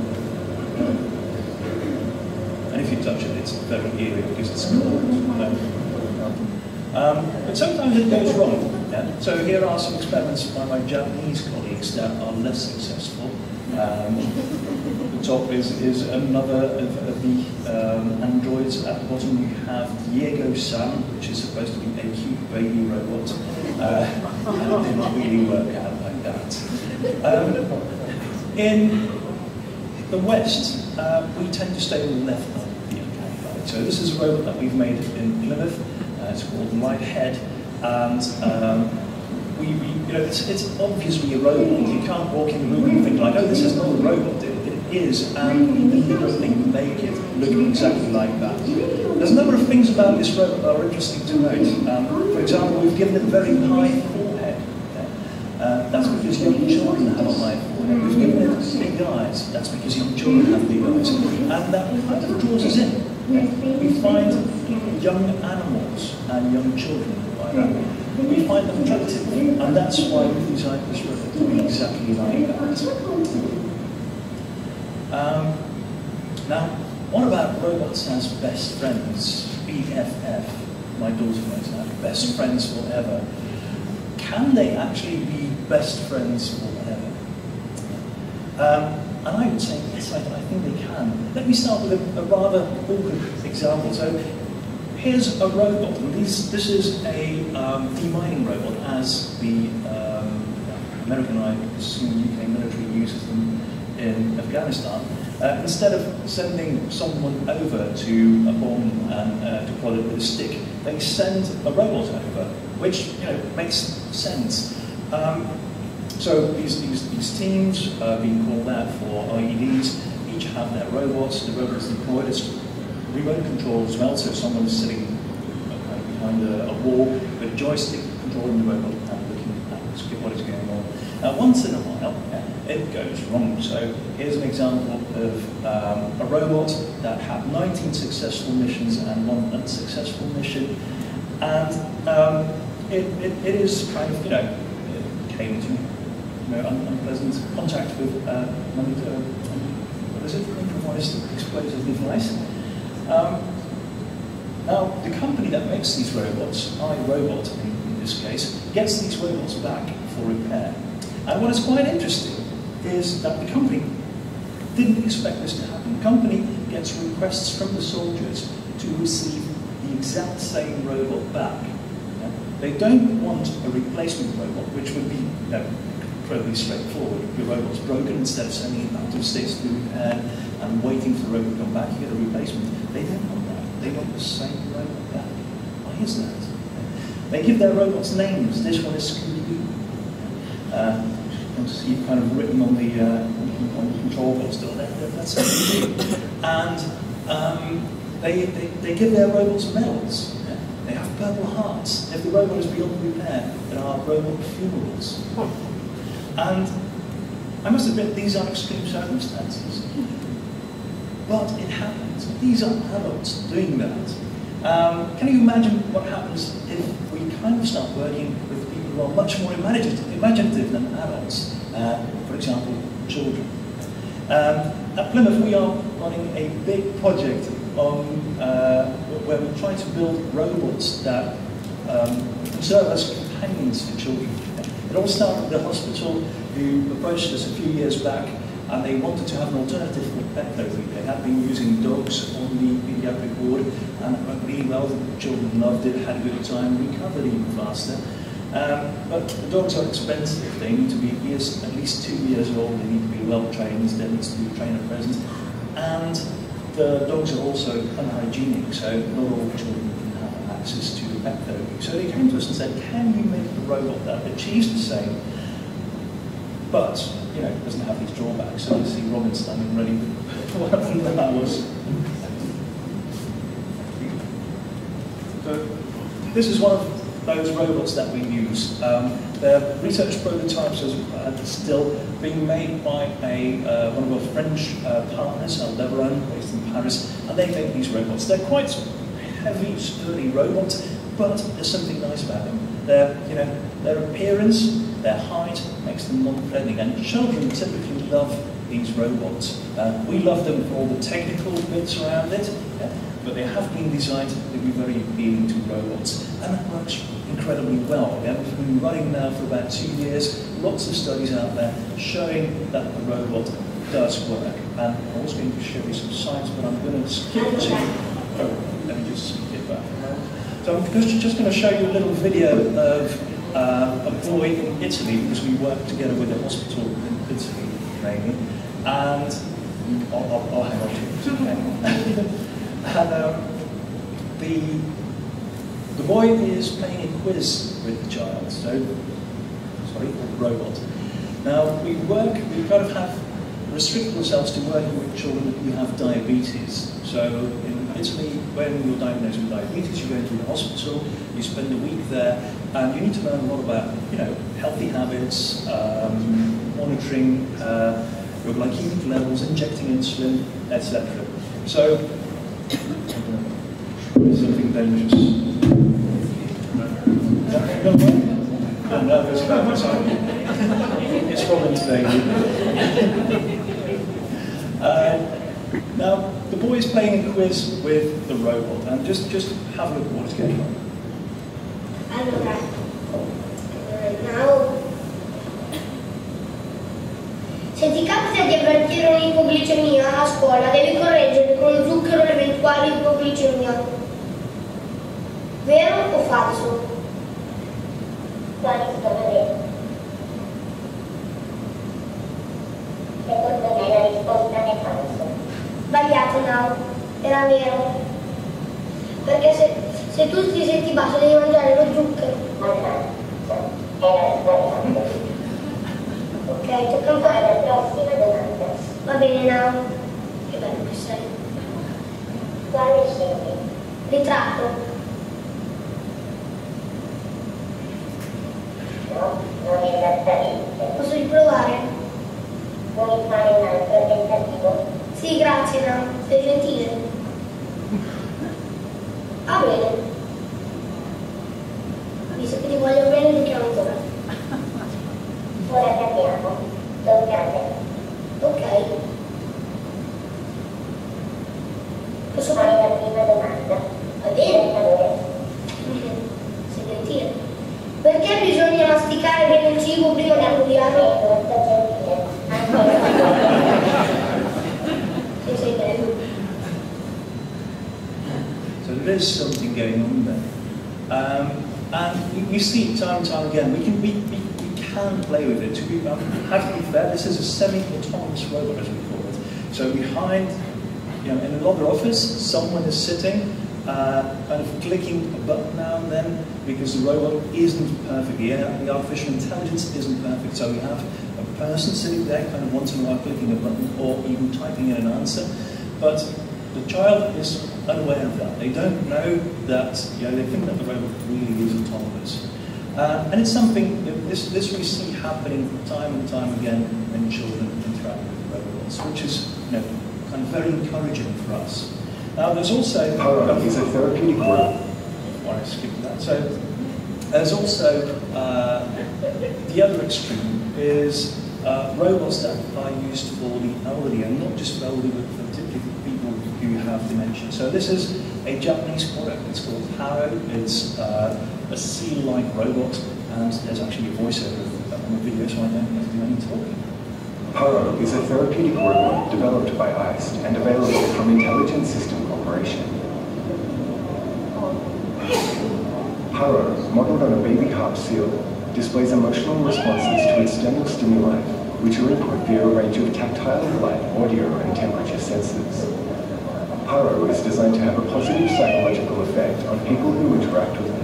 And if you touch it, it's very eerie because it's cold. But sometimes it goes wrong. Yeah? So here are some experiments by my Japanese colleagues that are less successful. The top is another of the androids. At the bottom you have Diego San, which is supposed to be a cute baby robot. And it didn't really work out like that. In the West, we tend to stay on the left of the uncanny valley. So this is a robot that we've made in Plymouth. It's called Lighthead, and it's obviously a robot. You can't walk in the room and think like, oh, this is not a robot. It is, and we deliberately make it look exactly like that. There's a number of things about this robot that are interesting to note. For example, we've given it a very high forehead. That's because young children have a high forehead. We've given it big eyes. That's because young children have big eyes. And that kind of draws us in. We find young animals and young children like that. We find them attractive, and that's why we designed this robot to be exactly like that. Now, what about robots as best friends? BFF, my daughter knows that, best friends forever. Can they actually be best friends forever? And I would say, yes, I think they can. Let me start with a rather awkward example. So, here's a robot, and this is a demining robot, as the American, I assume UK military uses them in Afghanistan. Instead of sending someone over to a bomb and to prod it with a stick, they send a robot over, which makes sense. So these teams are being called out for IEDs. Each have their robots. The robots deployed. It's remote control as well, so someone's sitting behind a wall with a joystick controlling the robot and looking at what is going on. Now, once in a while, it goes wrong. So here's an example of a robot that had 19 successful missions and 1 unsuccessful mission, and it is kind of it came into unpleasant contact with what is it? Improvised explosive device. Now, the company that makes these robots, iRobot in this case, gets these robots back for repair. And what is quite interesting is that the company didn't expect this to happen. The company gets requests from the soldiers to receive the exact same robot back. They don't want a replacement robot, which would be incredibly straightforward. Your robot's broken, instead of sending it back to the States to be repaired and waiting for the robot to come back, you get a replacement. They don't want that. They want the same robot back. Why is that? They give their robots names. This one is Scooby-Doo. You see kind of written on the control box still. That's Scooby-Doo. And they give their robots medals. They have purple hearts. If the robot is beyond repair, there are robot funerals. And I must admit, these are extreme circumstances. But it happens. These are adults doing that. Can you imagine what happens if we kind of start working with people who are much more imaginative than adults? For example, children. At Plymouth, we are running a big project on where we're trying to build robots that serve as companions for children. It all started with the hospital who approached us a few years back, and they wanted to have an alternative for pet therapy. They had been using dogs on the pediatric ward, and really well, the children loved it, had a good time, recovered even faster. But the dogs are expensive. They need to be at least 2 years old, they need to be well trained, there needs to be a trainer present. And the dogs are also unhygienic, so not all children can have access to pet therapy. So they came to us and said, can you make a robot that achieves the same, but doesn't have these drawbacks? So you see Robin standing ready. What that was. So this is one of those robots that we use. Their research prototypes are still being made by one of our French partners, Auburn, based in Paris, and they make these robots. They're quite heavy, sturdy robots, but there's something nice about them. Their appearance, their height makes them non-threatening, and children typically love these robots. We love them for all the technical bits around it, but they have been designed to be very appealing to robots, and that works incredibly well. We've been running now for about 2 years, lots of studies out there showing that the robot does work. and I'm also going to show you some science, but I'm going to skip to, let me just skip back a moment. So I'm just going to show you a little video of a boy in Italy, because we work together with a hospital in Italy, mainly, and I'll hang on to it. And the boy is playing a quiz with the child, sorry, the robot. Now, we kind of have restricted ourselves to working with children who have diabetes. So in Italy, when you're diagnosed with diabetes, you go into the hospital, you spend a week there, and you need to learn a lot about, healthy habits, monitoring your glycemic levels, injecting insulin, etc. So, something dangerous. I'm nervous about this. It's probably today. Now, the boy is playing a quiz with the robot, and just have a look at what is going on. Allora, now, se ti capita di avvertire un'ipoglicemia a scuola, devi correggere con zucchero l'eventuale ipoglicemia. Vero o falso? Falso, vero. Secondo me la risposta è falso. Sbagliato, no, era vero. Perché se tu ti senti basso devi mangiare lo zucchero. Era sbagliato. Ok, tocca ancora la prossima domanda. Va bene, no. Che bello che sei. Quale scegli? Ritratto. No, non esattamente. Posso riprovare? Vuoi fare un altro tentativo? Sì, grazie, no. Sei gentile. Ah, bene. Visto che ti voglio bene, giochiamo ancora. Ora capiamo. Tocca a te. Ok. Posso fare la prima domanda? Va bene. Sei gentile. Perché bisogna masticare bene il cibo prima di mangiarlo? Molto gentile. Sì, sei bello. So there is something going on there. And you see time and time again, we can play with it. Have to be fair, this is a semi-autonomous robot, as we call it. So behind, in another office, someone is sitting, kind of clicking a button now and then, because the robot isn't perfect. The artificial intelligence isn't perfect. So we have a person sitting there, kind of once in a while clicking a button, or even typing in an answer. But the child is unaware of that. They don't know that, they think that the robot really is autonomous. And it's something, this we see happening time and time again when children interact with robots, which is kind of very encouraging for us. Now there's also... Hyland is a therapeutic group. I skipped that. So there's also the other extreme is robots that are used for the elderly, and not just for elderly, but particularly for people who have dementia. So this is a Japanese product. It's called Haro. It's a seal-like robot, and there's actually a voiceover on the video, so I don't have to do any talking. Haro is a therapeutic robot developed by ICE and available from Intelligent System Corporation. Haro, modeled on a baby heart seal, displays emotional responses to external stimuli, which are input via a range of tactile, light, audio, and temperature sensors. Haro is designed to have a positive psychological effect on people who interact with it.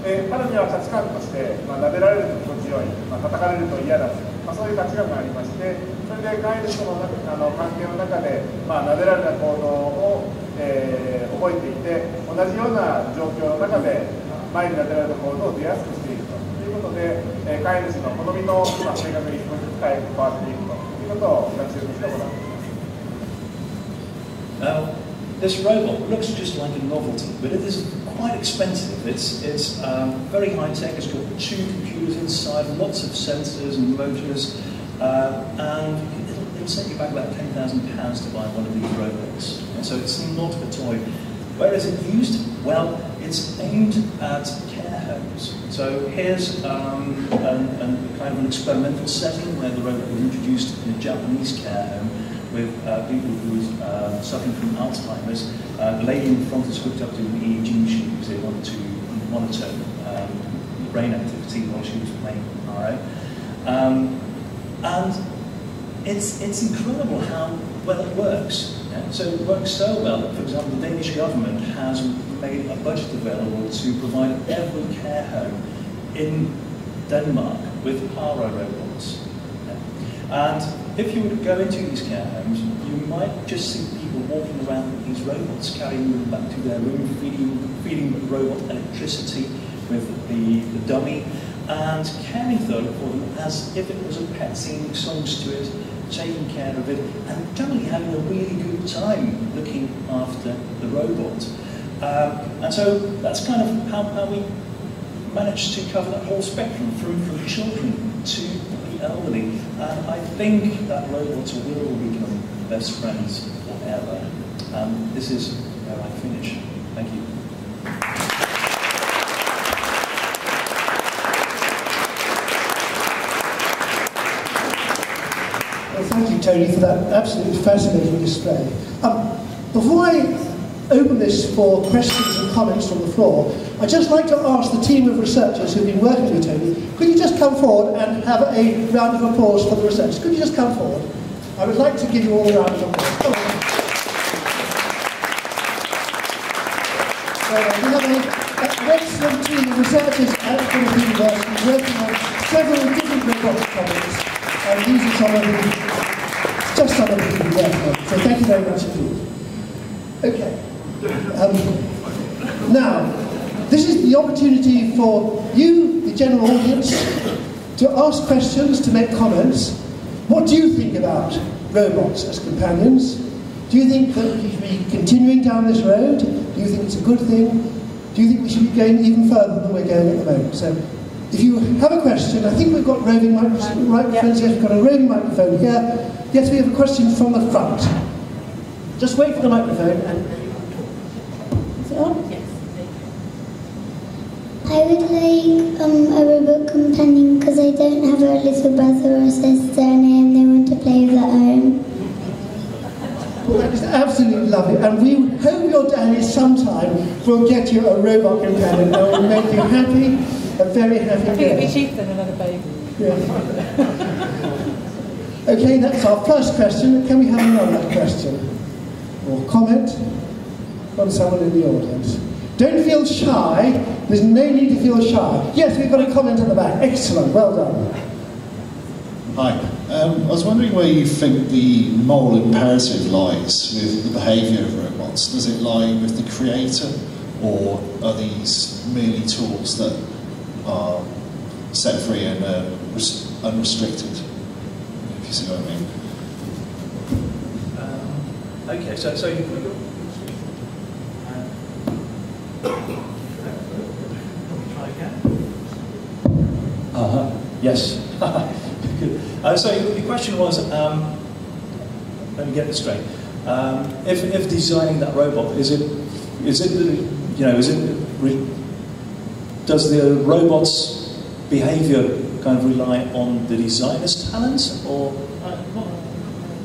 彼には価値観として、撫でられると心地よい、叩かれると嫌だと、そういう価値観がありまして、それで飼い主との関係の中で、撫でられた行動を、覚えていて、同じような状況の中で前に撫でられた行動を出やすくしていくということで、飼い主の好みの性格に少しずつ変わっていくということを学習として行っています。This robot looks just like a novelty, but it is quite expensive. It's very high tech. It's got 2 computers inside, lots of sensors and motors, and it'll set you back about £10,000 to buy one of these robots. And so it's not a toy. Where is it used? Well, it's aimed at care homes. So here's kind of an experimental setting where the robot was introduced in a Japanese care home with people who were suffering from Alzheimer's. The lady in front is hooked up to an EEG machine because they wanted to monitor brain activity while she was playing RO. And it's incredible how well it works. Yeah? So it works so well that, for example, the Danish government has made a budget available to provide every care home in Denmark with Paro robots. Yeah? And if you were to go into these care homes, you might just see people walking around with these robots, carrying them back to their room, feeding the robot electricity with the dummy, and caring for them as if it was a pet, singing songs to it, taking care of it, and generally having a really good time looking after the robot. And so that's kind of how we managed to cover that whole spectrum, from children to the elderly. And I think that robots will become best friends forever. This is where I finish. Thank you. Well, thank you, Tony, for that absolutely fascinating display. Before I open this for questions and comments from the floor, I'd just like to ask the team of researchers who've been working with Tony, could you just come forward and have a round of applause for the researchers? Could you just come forward? I would like to give you all a round of applause. Come on. So, we have an excellent team of researchers at Plymouth University working on several different robotics topics, and these are some of the people working on. So thank you very much indeed. Okay. Now, this is the opportunity for you, the general audience, to ask questions, to make comments. What do you think about robots as companions? Do you think that we should be continuing down this road? Do you think it's a good thing? Do you think we should be going even further than we're going at the moment? So, if you have a question, I think we've got roving microphones. Yes, we've got a roving microphone here. Yes, we have a question from the front. Just wait for the microphone and... Is it on? Yes. I would like a robot companion because I don't have a little brother or sister and they want to play with at home. Well, that is absolutely lovely, and we hope your daddy sometime will get you a robot companion that will make you happy, a very happy girl. I think it'd be cheaper than another baby. Yeah. Okay, that's our first question. Can we have another question or comment from someone in the audience? Don't feel shy. There's no need to feel shy. Yes, we've got a comment at the back. Excellent. Well done. Hi. I was wondering where you think the moral imperative lies with the behaviour of robots. Does it lie with the creator, or are these merely tools that are set free and unrestricted? If you see what I mean. Okay, so try again. Yes. Good. So the question was, let me get this straight. If designing that robot, does the robot's behaviour kind of rely on the designer's talents, or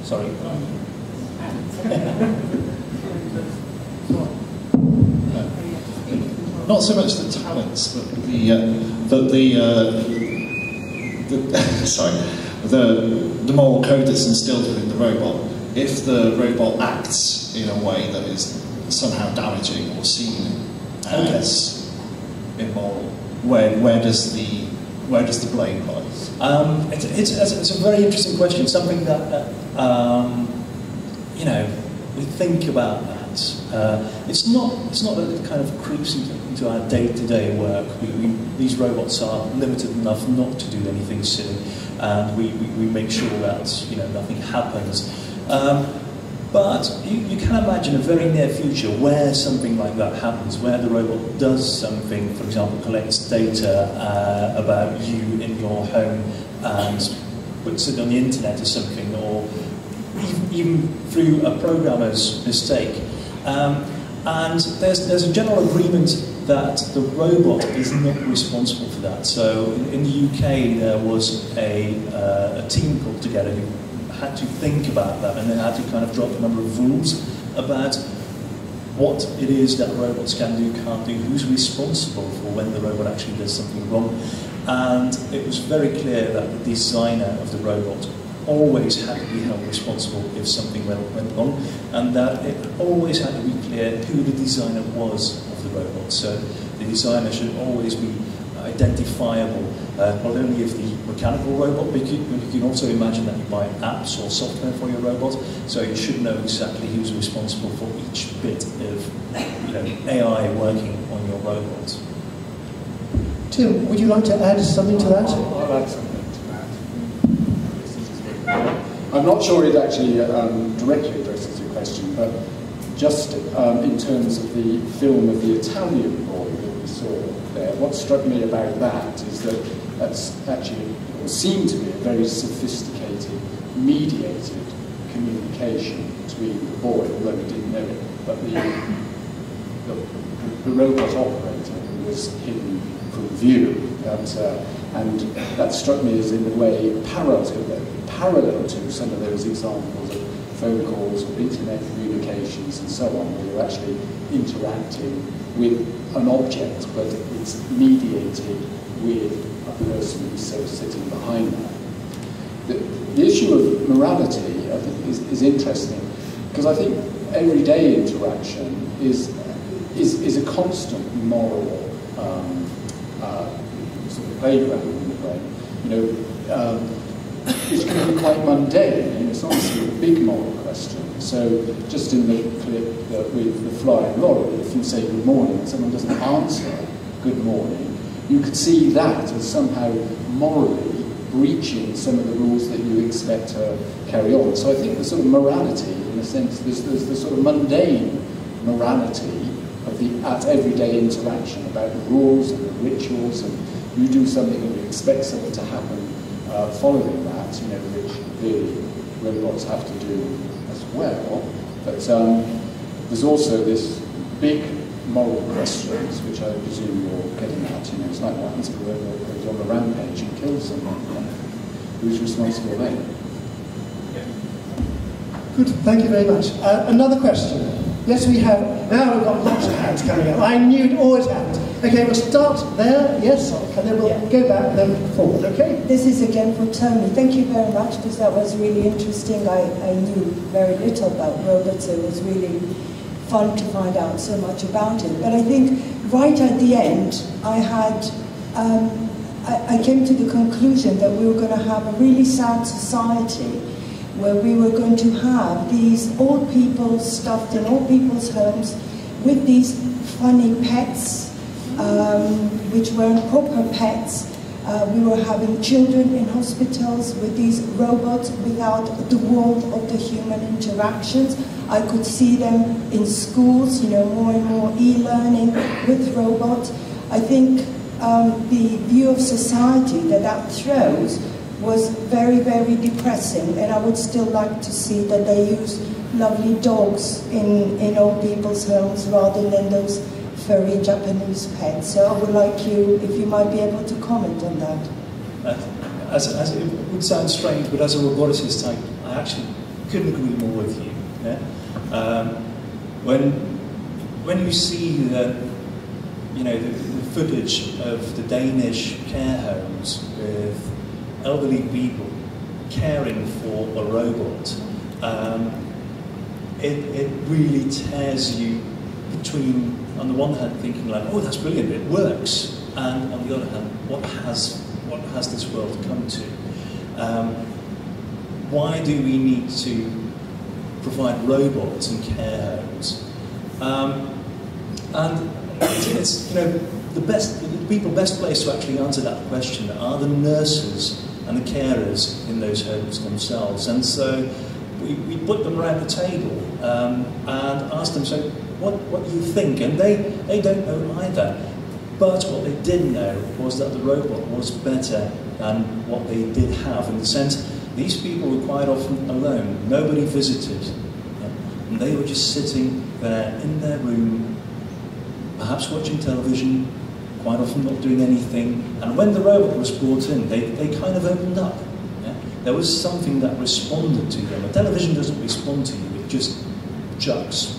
sorry? Not so much the talents, but the moral code that's instilled within the robot. If the robot acts in a way that is somehow damaging or seen as immoral, where does the blame lie? It's a very interesting question. Something that we think about that. It's not that it kind of creeps into our day-to-day work. These robots are limited enough not to do anything silly, and we make sure that nothing happens. But you can imagine a very near future where something like that happens, where the robot does something, for example, collects data about you in your home and puts it on the internet or something, or even through a programmer's mistake. And there's a general agreement that the robot is not responsible for that. So in the UK there was a team put together who had to think about that, and they had to kind of drop a number of rules about what it is that robots can do, can't do, who's responsible for when the robot actually does something wrong. And it was very clear that the designer of the robot always had to be held responsible if something went wrong, and that it always had to be clear who the designer was of the robot. So the designer should always be identifiable, not only of the mechanical robot, but you can also imagine that you buy apps or software for your robot, so you should know exactly who's responsible for each bit of AI working on your robot. Tim, would you like to add something to that? I'll add something to that. I'm not sure it actually directly addresses your question, but just in terms of the film of the Italian boy that we saw there, what struck me about that is that that's actually, or seemed to be, a very sophisticated, mediated communication between the boy, although he didn't know it, but the robot operator who was hidden from view, and that struck me as in a way parallel to some of those examples of phone calls or internet communications and so on, where you're actually interacting with an object, but it's mediated with a person who's sitting behind that. The issue of morality, I think, is interesting, because I think everyday interaction is a constant moral sort of playground in the brain. Which can be quite mundane. It's obviously a big moral question. So just in the clip with the flying lorry, if you say good morning and someone doesn't answer good morning, you could see that as somehow morally breaching some of the rules that you expect to carry on. So I think the sort of morality, in a sense, there's the sort of mundane morality of the everyday interaction about the rules and the rituals, and you do something and you expect something to happen following that, which clearly robots have to do as well. But there's also this big moral questions, which I presume you're getting at. It's like what happens if a robot goes on a rampage and kills someone? Who's responsible then? Good, thank you very much. Another question. Yes, we have. Now we've got lots of hands coming up. I knew it always happened. Okay, we'll start there, yes, and then we'll go back, then forward, okay? This is again for Tony. Thank you very much, because that was really interesting. I knew very little about robots. It was really fun to find out so much about it. But I think right at the end, I came to the conclusion that we were going to have a really sad society, where we were going to have these old people stuffed in old people's homes with these funny pets, which weren't proper pets. We were having children in hospitals with these robots without the warmth of the human interactions. I could see them in schools, more and more e-learning with robots. I think the view of society that throws was very, very depressing, and I would still like to see that they use lovely dogs in old people's homes rather than those furry Japanese pets. So I would like you, if you might be able to comment on that. As it would sound strange, but as a roboticist, I actually couldn't agree more with you. Yeah? When you see the footage of the Danish care homes with elderly people caring for a robot, it really tears you between, on the one hand, thinking like, oh, that's brilliant, it works, and on the other hand, what has this world come to? Why do we need to provide robots in care homes? And it's the best place to actually answer that question are the nurses and the carers in those homes themselves. And so we put them around the table and asked them, so what do you think? And they don't know either. But what they did know was that the robot was better than what they did have, in the sense these people were quite often alone. Nobody visited. And they were just sitting there in their room, perhaps watching television, quite often not doing anything, and when the robot was brought in, they kind of opened up. Yeah? There was something that responded to them. A television doesn't respond to you, it just chucks,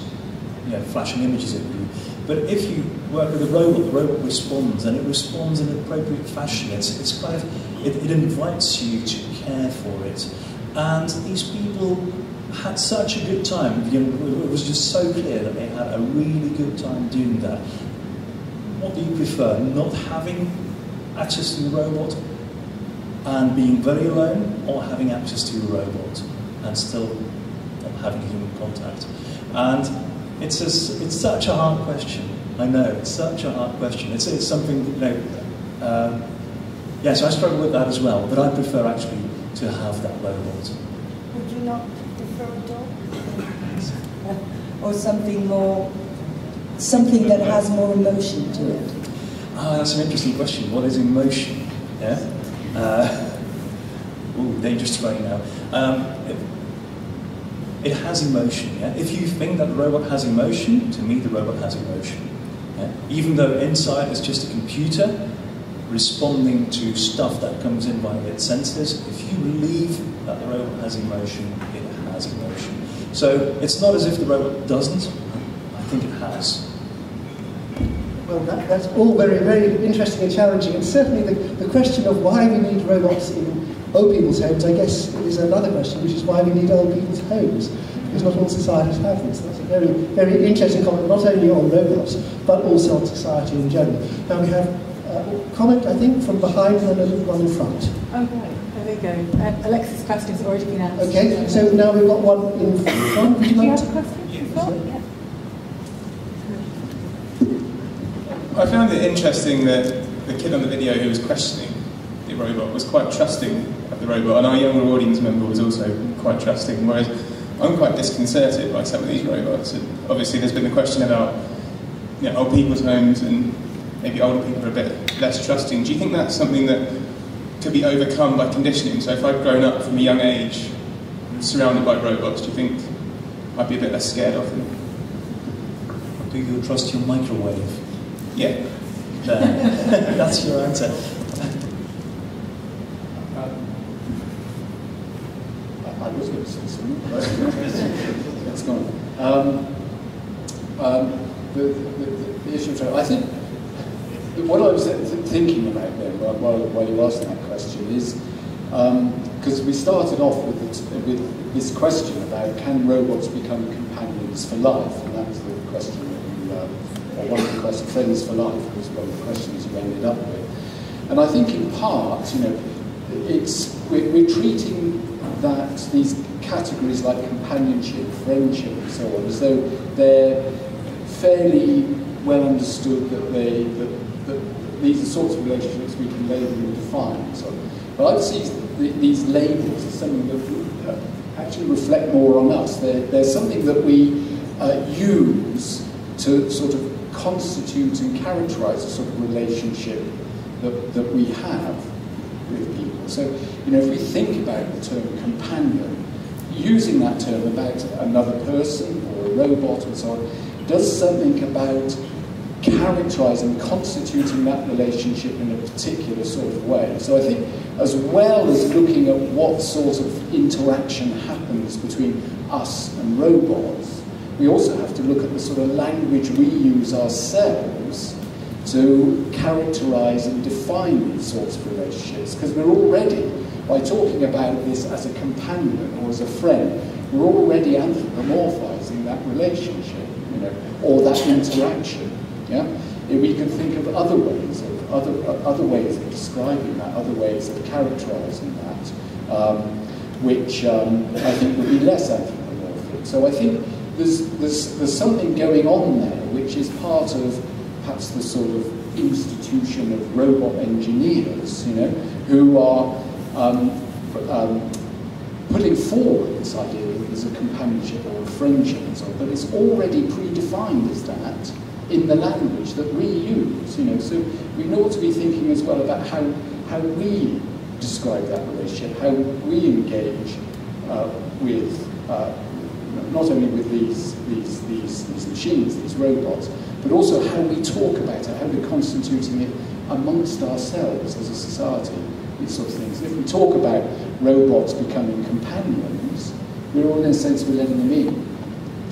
flashing images at you. But if you work with a robot, the robot responds, and it responds in an appropriate fashion. It's kind of, it invites you to care for it. And these people had such a good time. It was just so clear that they had a really good time doing that. What do you prefer? Not having access to the robot and being very alone, or having access to a robot and still not having human contact? And it's such a hard question. I know, it's such a hard question. It's something, yes, I struggle with that as well, but I prefer actually to have that robot. Would you not prefer a dog? Or something more, something that has more emotion to it? That's an interesting question. What is emotion? Yeah? Dangerous terrain now. It has emotion, yeah? If you think that the robot has emotion, to me the robot has emotion. Yeah? Even though inside it's just a computer responding to stuff that comes in via its sensors, if you believe that the robot has emotion, it has emotion. So it's not as if the robot doesn't, I think it has. Well, that's all very, very interesting and challenging, and certainly the question of why we need robots in old people's homes, I guess, is another question, which is why we need old people's homes, because not all societies have them. So that's a very, very interesting comment, not only on robots, but also on society in general. Now we have a comment, I think, from behind and then one in front. Oh, right. There we go. Alexis' question's already been answered. Okay, so now we've got one in front. Did you have a question? Yeah. I found it interesting that the kid on the video who was questioning the robot was quite trusting of the robot, and our younger audience member was also quite trusting, whereas I'm quite disconcerted by some of these robots. And obviously there's been the question about old people's homes, and maybe older people are a bit less trusting. Do you think that's something that could be overcome by conditioning? So if I've grown up from a young age surrounded by robots, do you think I'd be a bit less scared of them? Do you trust your microwave? Yeah. That's your answer. I was going to say something. That's gone. The issue of I think what I was thinking about then, while you asked that question, is because we started off with this question about can robots become companions for life, and that was the question that you, or one of the questions, friends for life was one of the questions you ended up with. And I think in part, we're treating these categories like companionship, friendship, and so on, as though they're fairly well understood, that these are sorts of relationships we can label and define and so on. But I see these labels as something that actually reflect more on us. They're something that we use to sort of constitute and characterize the sort of relationship that we have with people. So, if we think about the term companion, using that term about another person or a robot and so on, does something about characterizing, constituting that relationship in a particular sort of way. So I think as well as looking at what sort of interaction happens between us and robots, we also have to look at the sort of language we use ourselves to characterize and define these sorts of relationships, because we're already, by talking about this as a companion or as a friend, we're already anthropomorphizing that relationship, or that interaction. Yeah, we can think of other ways of describing that, other ways of characterizing that, which I think would be less anthropomorphic. So I think there's something going on there, which is part of perhaps the sort of institution of robot engineers, who are putting forward this idea that there's a companionship or a friendship and so on, but it's already predefined as that in the language that we use, So we ought to be thinking as well about how we describe that relationship, how we engage with not only with these machines, these robots, but also how we talk about it, how we're constituting it amongst ourselves as a society, these sorts of things. If we talk about robots becoming companions, we're all in a sense we're letting them in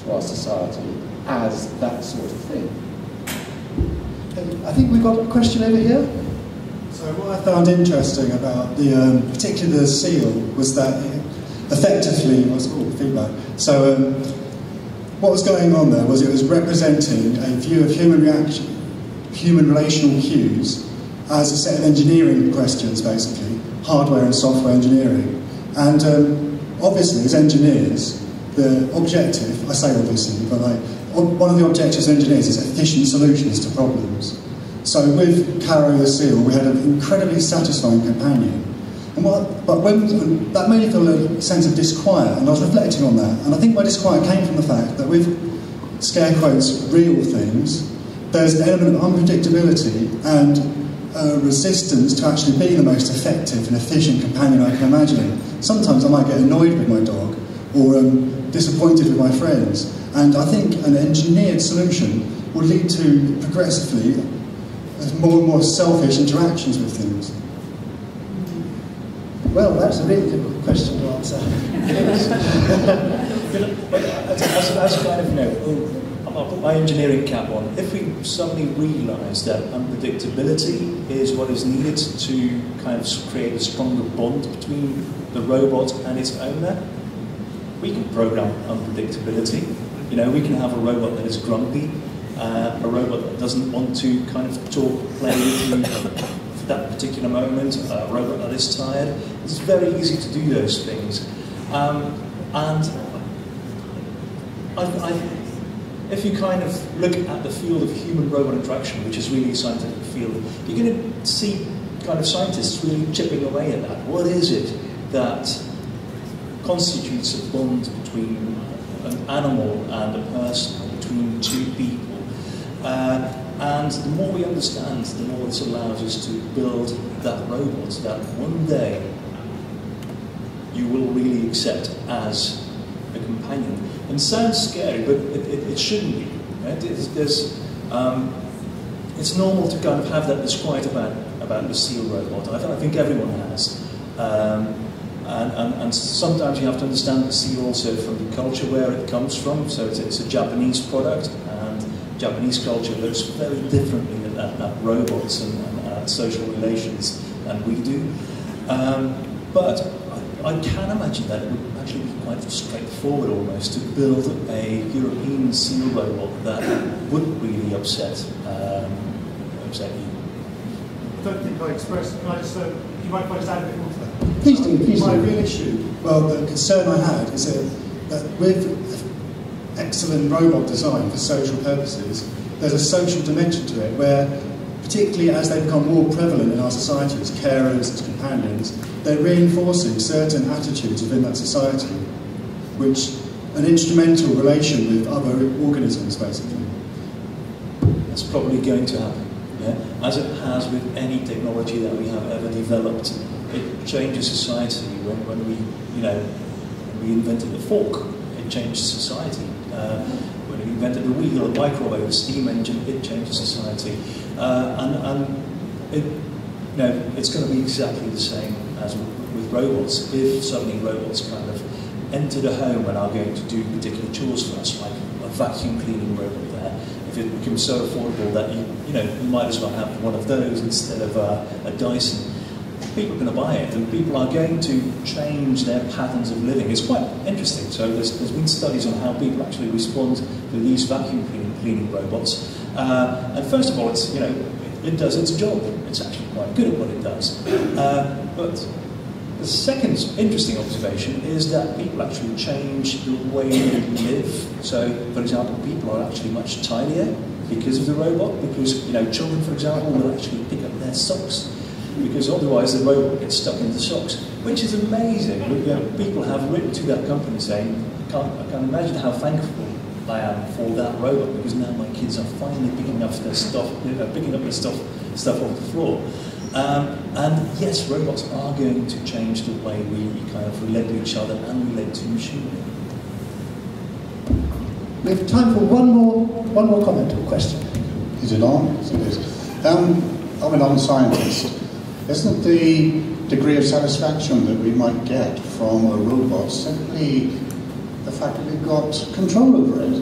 to our society as that sort of thing. I think we've got a question over here. So what I found interesting about the, particularly the seal, was that it effectively was feedback. So what was going on there was it was representing a view of human relational cues as a set of engineering questions, basically, hardware and software engineering. And obviously, as engineers, the objective, I say obviously, but one of the objectives of engineers is efficient solutions to problems. So with Caro the seal, we had an incredibly satisfying companion. But when that made me feel a sense of disquiet, and I was reflecting on that, and I think my disquiet came from the fact that with, scare quotes, real things, there's an element of unpredictability and resistance to actually be the most effective and efficient companion I can imagine. Sometimes I might get annoyed with my dog, or disappointed with my friends, and I think an engineered solution will lead to progressively more and more selfish interactions with things. Well, that's a really difficult question to answer. As kind of, you know, I'll put my engineering cap on. If we suddenly realise that unpredictability is what is needed to kind of create a stronger bond between the robot and its owner, we can program unpredictability. You know, we can have a robot that is grumpy, a robot that doesn't want to kind of talk, play with you for that particular moment, a robot that is tired. It's very easy to do those things. If you kind of look at the field of human-robot interaction, which is really a scientific field, you're going to see kind of scientists really chipping away at that. What is it that constitutes a bond between an animal and a person, between two people? And the more we understand, the more this allows us to build that robot that one day you will really accept as a companion. And it sounds scary, but it shouldn't be. Right? It's normal to kind of have that disquiet about the seal robot. I think everyone has. And sometimes you have to understand the seal also from the culture where it comes from. So it's a Japanese product, and Japanese culture looks very differently at robots and social relations than we do. But I can imagine that it would actually be quite straightforward almost to build a European seal robot that wouldn't really upset you. I don't think I expressed, can I just, you might just add a bit more to that? Please do, please do. My real issue, well, the concern I had is that with excellent robot design for social purposes, there's a social dimension to it where, particularly as they become more prevalent in our society as carers, as companions, they're reinforcing certain attitudes within that society, which an instrumental relation with other organisms, basically. That's probably going to happen, yeah? As it has with any technology that we have ever developed. It changes society. When we invented the fork, it changed society. When we invented the wheel, the microwave, the steam engine, it changed society. It's going to be exactly the same as with robots. If suddenly robots kind of enter the home and are going to do particular chores for us, like a vacuum cleaning robot there, if it becomes so affordable that you might as well have one of those instead of a Dyson, people are going to buy it, and people are going to change their patterns of living. It's quite interesting. So there's been studies on how people actually respond to these vacuum cleaning robots. And first of all, it does its job. It's actually quite good at what it does. But the second interesting observation is that people actually change the way they live. So, for example, people are actually much tidier because of the robot. Because children, for example, will actually pick up their socks, because otherwise the robot gets stuck in the socks, which is amazing. People have written to that company saying, I can't imagine how thankful I am for that robot, because now my kids are finally picking up their stuff, stuff off the floor. And yes, robots are going to change the way we kind of relate to each other and relate to machinery. We have time for one more comment or question. Is it on? Yes, it is. I'm a non-scientist. Isn't the degree of satisfaction that we might get from a robot simply the fact that we've got control over it?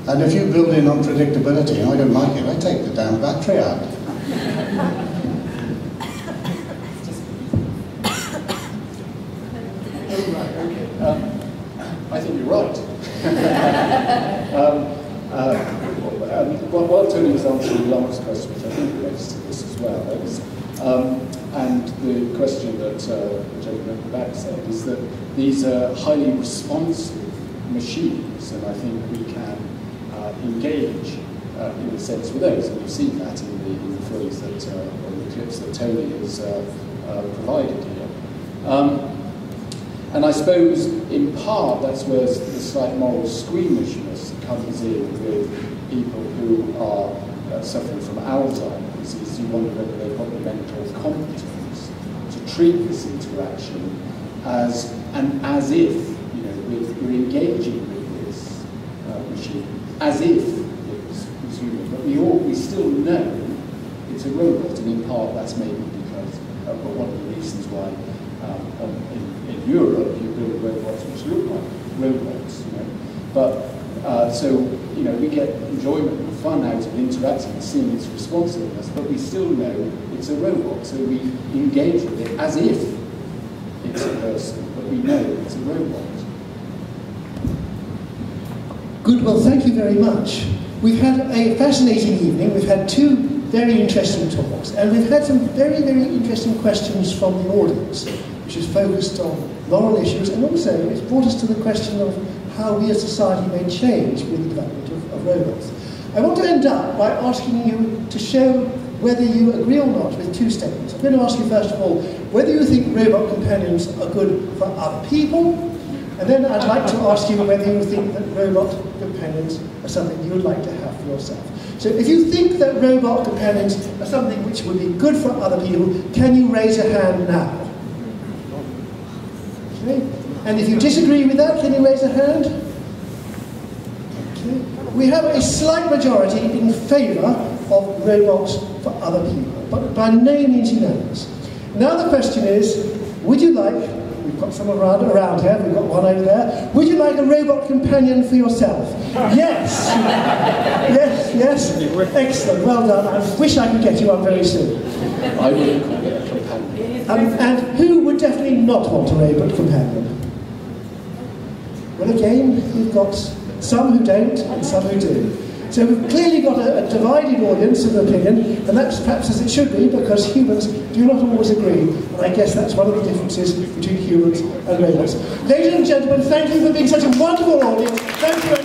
And if you build in unpredictability, and I don't like it, I take the damn battery out. I think you're right. While Tony was answering the last question, which I think relates to this as well, and the question that the gentleman at the back said, is that these are highly responsive machines, and I think we can engage in a sense with those, and you've seen that in the films that, or the clips that Tony has provided here. And I suppose, in part, that's where the slight moral squeamishness comes in with people who are suffering from Alzheimer's, is you wonder whether they've got the mental competence to treat this interaction as if, you know, we're engaging with this machine, as if it was human. But we still know it's a robot, and in part that's maybe because, one of the reasons why in Europe you build robots which look like robots, you know. But so, you know, we get enjoyment and fun out of interacting and seeing its responsiveness, but we still know it's a robot, so we engage with it as if it's a person, but we know it's a robot. Good, well, thank you very much. We've had a fascinating evening. We've had two very interesting talks, and we've had some very, very interesting questions from the audience, which is focused on moral issues, and also it's brought us to the question of how we as society may change with the development of robots. I want to end up by asking you to show whether you agree or not with two statements. I'm going to ask you first of all whether you think robot companions are good for other people, and then I'd like to ask you whether you think that robot companions are something you would like to have for yourself. So if you think that robot companions are something which would be good for other people, can you raise a hand now? Okay. And if you disagree with that, can you raise a hand? Okay. We have a slight majority in favour of robots for other people, but by no means unanimous. Now the question is, would you like, we've got some around here, we've got one over there, would you like a robot companion for yourself? Yes! Yes, yes, excellent, well done. I wish I could get you one very soon. I wouldn't call it a companion. And who would definitely not want a robot companion? Well, again, we've got some who don't and some who do. So we've clearly got a divided audience of opinion, and that's perhaps as it should be, because humans do not always agree, and I guess that's one of the differences between humans and robots. Ladies and gentlemen, thank you for being such a wonderful audience. Thank you.